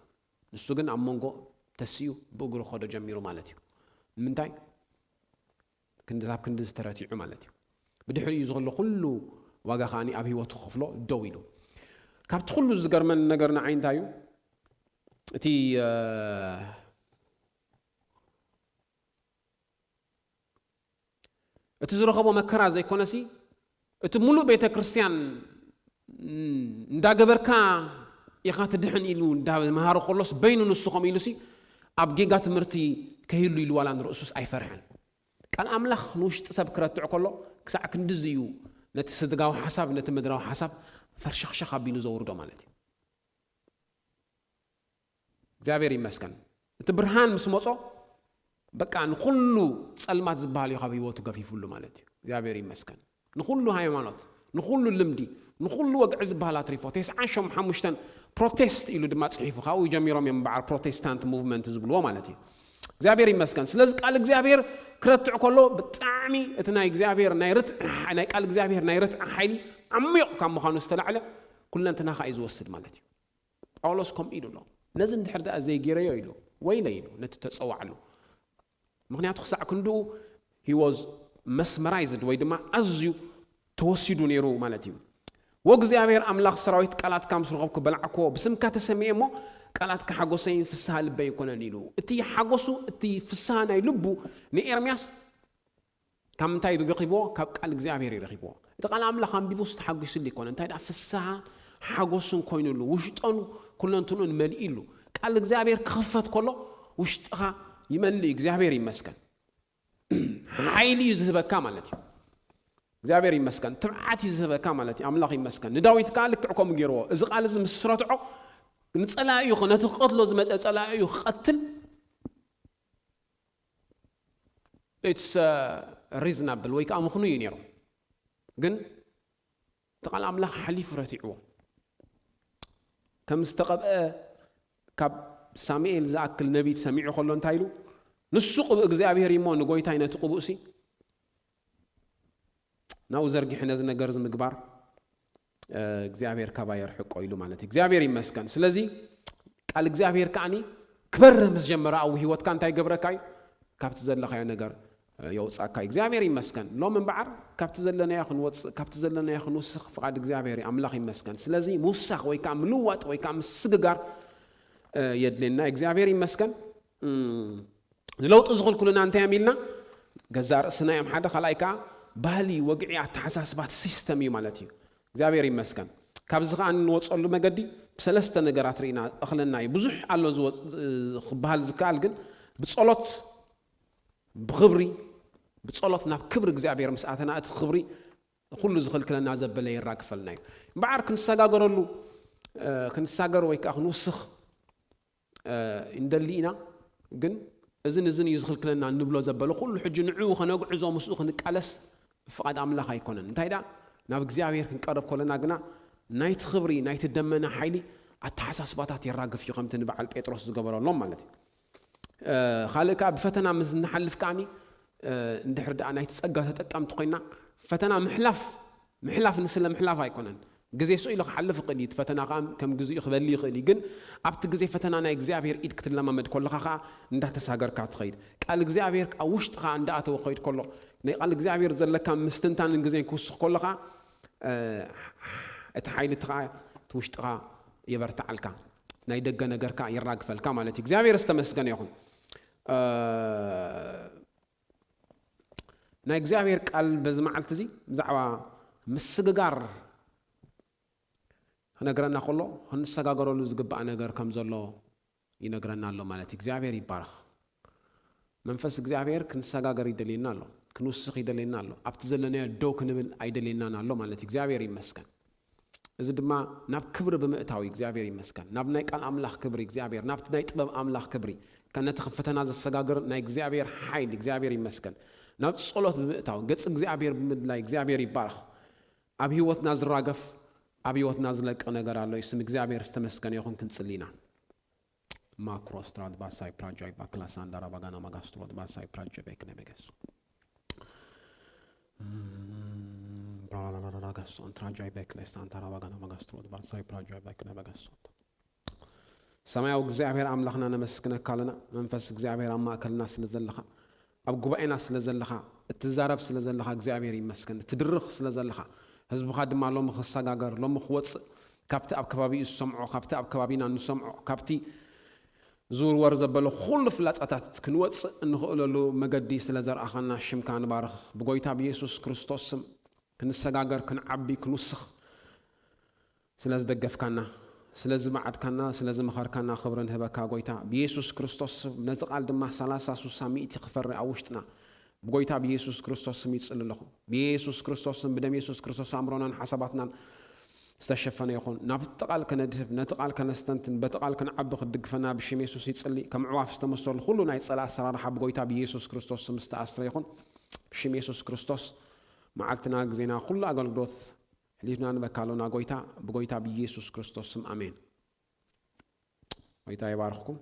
نسو ግን امونغو تسيو بغرو خدو جميرو مالتي منتاي كنداب كندز تراتيعو مالتي بدحري يزغلو كله واغا خاني اب هيوتو خفلو دويلو كابت كله زغرمن نغرنا عينتايو تي اتزرخبو مكرا زي كونسي اتملو بيت كريستيان እንዳገበርካ ኢኻ ትድሕን ኢሉ እንዳመሃሮ خلص በይኑ ንሱኹም ኢሉሲ ኣብ ጌጋ ትምህርቲ ከሂሉ ኢሉ ዋላ ንርእሱስ ኣይፈርሕን ቃል ኣምላኽ ንውሽጢ ሰብ ክረትዕ ከሎ ክሳዕ ክንድዝ እዩ ነቲ ስድጋዊ ሓሳብ ነቲ ምድራዊ ሓሳብ ፈርሸኽሸኽ ኣቢሉ ዘውርዶ ማለት እዩ እግዚአብሔር ይመስገን እቲ ብርሃን ምስ መጾ በቃ ንኹሉ ጸልማት ዝበሃል እዩ ካብ ህይወቱ ገፊፉሉ ማለት እዩ እግዚአብሔር ይመስገን ንኹሉ ሃይማኖት ንኹሉ ልምዲ ንኹሉ ወግዕ ዝበሃል ኣትሪፎ 95 ፕሮቴስት ኢሉ ድማ ጽሒፉ ካው ይጀሚሮም የምበዓር ፕሮቴስታንት ሙቭመንት ዝብልዎ ማለት እዩ እግዚአብሔር ይመስገን ስለዚ ቃል እግዚአብሔር ክረትዕ ከሎ ብጣዕሚ እቲ ናይ እግዚአብሔር ናይ ርትዕ ናይ ቃል እግዚአብሔር ናይ ርትዕ ሓይሊ ዓሚቕ ካብ ምዃኑ ዝተላዕለ ኩለንትና ኸ ይዝወስድ ማለት እዩ ጳውሎስ ከም ኢሉ ኣሎ ነዚ እንድሕር ዳኣ ዘይገይረዮ ኢሉ ወይለ ኢሉ ነቲ ተጸዋዕሉ ምክንያቱ ክሳዕ ክንድኡ he was mesmerized ወይ ድማ ኣዝዩ ተወሲዱ ነይሩ ማለት እዩ ወእግዚአብሔር ኣምላኽ ሰራዊት ቃላት ካብ ስርኸብኩ በልዓኮ ብስምካ ተሰሚዐ እሞ ቃላት ከሓጎሰይን ፍስሓ ልበይ ይኮነን ኢሉ እቲ ሓጎሱ እቲ ፍስሓ ናይ ልቡ ንኤርምያስ ካብ ምንታይ ረኺብዎ ካብ ቃል እግዚአብሔር ይረኺብዎ እቲ ቃል ኣምላኽ ኣንቢቡስ ተሓጊሱሉ ይኮነ እንታይ ዳ ፍስሓ ሓጎሱን ኮይኑሉ ውሽጦን ኩለንትኑን መልኢሉ ቃል እግዚአብሔር ክኽፈት ከሎ ውሽጥኻ ይመልእ እግዚአብሔር ይመስገን ሓይሊ ዝህበካ ማለት እዩ እግዚአብሔር ይመስገን ትብዓት ይዝህበካ ማለት እዩ ኣምላኽ ይመስገን ንዳዊት ቃል ልክዕኮም ገይርዎ እዚ ቃል እዚ ምስ ስረትዖ ንጸላእዩ ነቲ ቐትሎ ዝመፀ ጸላእዩ ክቐትል it's reasonable ወይ ከዓ ምኽኑ እዩ ነይሩ ግን ተቃል ኣምላኽ ሓሊፉ ረቲዕዎ ከም ዝተቐብአ ካብ ሳሙኤል ዝኣክል ነቢ ሰሚዑ ከሎ እንታይ ኢሉ ንሱ ቅቡእ እግዚአብሔር እሞ ንጎይታይ ነቲ ቅቡእሲ ናው ዘርጊሕ ነዚ ነገር ዝምግባር እግዚአብሔር ካባ ይርሕቆ ኢሉ ማለት እግዚአብሔር ይመስገን ስለዚ ቃል እግዚአብሔር ከዓኒ ክበርህ ምስ ጀመረ ኣብ ህይወትካ እንታይ ገብረካይ ካብቲ ዘለኻዮ ነገር የውፃካ እግዚአብሔር ይመስገን ሎም እንበዓር ካብቲ ዘለናዮ ክንወፅእ ካብቲ ዘለናዮ ክንውስኽ ፍቃድ እግዚአብሔር ኣምላኽ ይመስገን ስለዚ ምውሳኽ ወይ ከዓ ምልዋጥ ወይ ከዓ ምስግጋር የድለና እግዚአብሔር ይመስገን ንለውጥ ዝኽልኩልና እንታይ የሚልና ገዛ ርእስና እዮም ሓደ ኸላይካ ባህሊ ወግዒ ኣተሓሳስባት ሲስተም እዩ ማለት እዩ እግዚአብሔር ይመስገን ካብዚ ከዓ እንወፀሉ መገዲ ብሰለስተ ነገራት ርኢና እኽለና እዩ ብዙሕ ኣሎ ዝበሃል ዝከኣል ግን ብጸሎት ብኽብሪ ብጸሎት ናብ ክብሪ እግዚአብሔር ምስኣተና እቲ ክብሪ ኩሉ ዝኽልክለና ዘበለ ይራግፈልና እዩ በዓር ክንሰጋገረሉ ክንሳገር ወይ ከዓ ክንውስኽ እንደሊ ኢና ግን እዝን እዩ ዝኽልክለና እንብሎ ዘበለ ኩሉ ሕጂ ንዕኡ ኸነጉዕዞ ምስኡ ክንቃለስ ፍቃድ ኣምላኽ ኣይኮነን እንታይ ዳ ናብ እግዚአብሔር ክንቀርብ ከለና ግና ናይቲ ክብሪ ናይቲ ደመና ሓይሊ ኣተሓሳስባታት ይራግፍ እዩ ከምቲ ንበዓል ጴጥሮስ ዝገበረሎም ማለት እዩ ካልእ ከዓ ብፈተና ምስ ንሓልፍ ከዓኒ እንድሕር ዳኣ ናይቲ ፀጋ ተጠቀምቲ ኮይና ፈተና ምሕላፍ ንስለ ምሕላፍ ኣይኮነን ግዜ ሰው ኢሉ ክሓልፍ ይኽእል እዩ ፈተና ከዓ ከም ግዜኡ ክበሊ ይኽእል እዩ ግን ኣብቲ ግዜ ፈተና ናይ እግዚአብሔር ኢድ ክትለማመድ ከለኻ ከዓ እንዳተሳገርካ ትኸይድ ቃል እግዚአብሔር ኣብ ውሽጥኻ እንዳኣተወ ኸይድ ከሎ ናይ ቃል እግዚአብሔር ዘለካ ምስትንታንን ግዜን ክውስኽ ከለኻ እቲ ሓይልቲ ከዓ እቲ ውሽጥኻ የበርታዓልካ ናይ ደገ ነገርካ ይራግፈልካ ማለት እዩ እግዚአብሔር ዝተመስገነ ይኹን ናይ እግዚአብሔር ቃል በዚ መዓልቲ እዚ ብዛዕባ ምስግጋር ክነግረና ከሎ ክንሰጋገረሉ ዝግባእ ነገር ከም ዘሎ ይነግረና ኣሎ ማለት እዩ እግዚአብሔር ይባረኽ መንፈስ እግዚአብሔር ክንሰጋገር ይደልየና ኣሎ ክንውስኽ ይደልየና ኣሎ ኣብቲ ዘለናዮ ደው ክንብል ኣይደልየናን ኣሎ ማለት እዩ እግዚአብሔር ይመስገን እዚ ድማ ናብ ክብሪ ብምእታዊ እግዚአብሔር ይመስገን ናብ ናይ ቃል ኣምላኽ ክብሪ እግዚአብሔር ናብቲ ናይ ጥበብ ኣምላኽ ክብሪ ከነቲ ፈተና ዘሰጋግር ናይ እግዚአብሔር ሓይል እግዚአብሔር ይመስገን ናብ ጸሎት ብምእታዊ ገጽ እግዚአብሔር ብምድላይ እግዚአብሔር ይባረኽ ኣብ ህይወትና ዝራገፍ ኣብ ህይወትና ዝለቀ ነገር ኣሎ ስም እግዚአብሔር ዝተመስገነ ይኹን ክንጽሊና ማክሮስትራት ባሳይ ፕራጆይ ባክላስ አንዳራ ባጋና ማጋስትሮት ባሳይ ፕራጆይ በክነ መገሱ ሰማያዊ እግዚአብሔር አምላኽና ነመስግነካ ኣለና መንፈስ እግዚአብሔር ኣብ ማእከልና ስለ ዘለኻ ኣብ ጉባኤና ስለ ዘለኻ እትዛረብ ስለ ዘለኻ እግዚአብሔር ይመስገን ትድርኽ ስለ ዘለኻ ህዝብኻ ድማ ሎሚ ክሰጋገር ሎሚ ክወፅእ ካብቲ ኣብ ከባቢኡ ዝሰምዖ ካብቲ ኣብ ከባቢና ንሰምዖ ካብቲ ዝውርወር ዘበሎ ኩሉ ፍላጻታት ክንወፅእ እንኽእለሉ መገዲ ስለ ዘርአኻና ሽምካ ንባርኽ ብጎይታ ብኢየሱስ ክርስቶስ ስም ክንሰጋገር ክንዓቢ ክንውስኽ ስለ ዝደገፍካና ስለ ዝመዓድካና ስለ ዝመኸርካና ክብሪ ንህበካ ጎይታ ብኢየሱስ ክርስቶስ ነዚ ቃል ድማ 30 ክፈሪ ኣብ ውሽጥና ብጎይታ ብኢየሱስ ክርስቶስ ስም ይጽል ኣለኹ ብኢየሱስ ክርስቶስ ስም ብደም ኢየሱስ ክርስቶስ ኣምሮናን ሓሳባትናን ዝተሸፈነ ይኹን ናብቲ ቃል ከነድህብ ነቲ ቃል ከነስተንትን በቲ ቃል ክንዓቢ ክድግፈና ብሽም ኢየሱስ ይጽሊ ከም ዕዋፍ ዝተመሰሉ ኩሉ ናይ ጸላእ ኣሰራርሓ ብጎይታ ብኢየሱስ ክርስቶስ ስም ዝተኣስረ ይኹን ብሽም ኢየሱስ ክርስቶስ መዓልትና ግዜና ኩሉ ኣገልግሎት ሕሊፍና ንበካሎና ጎይታ ብጎይታ ብኢየሱስ ክርስቶስ ስም ኣሜን። ጎይታ ይባርኽኩም።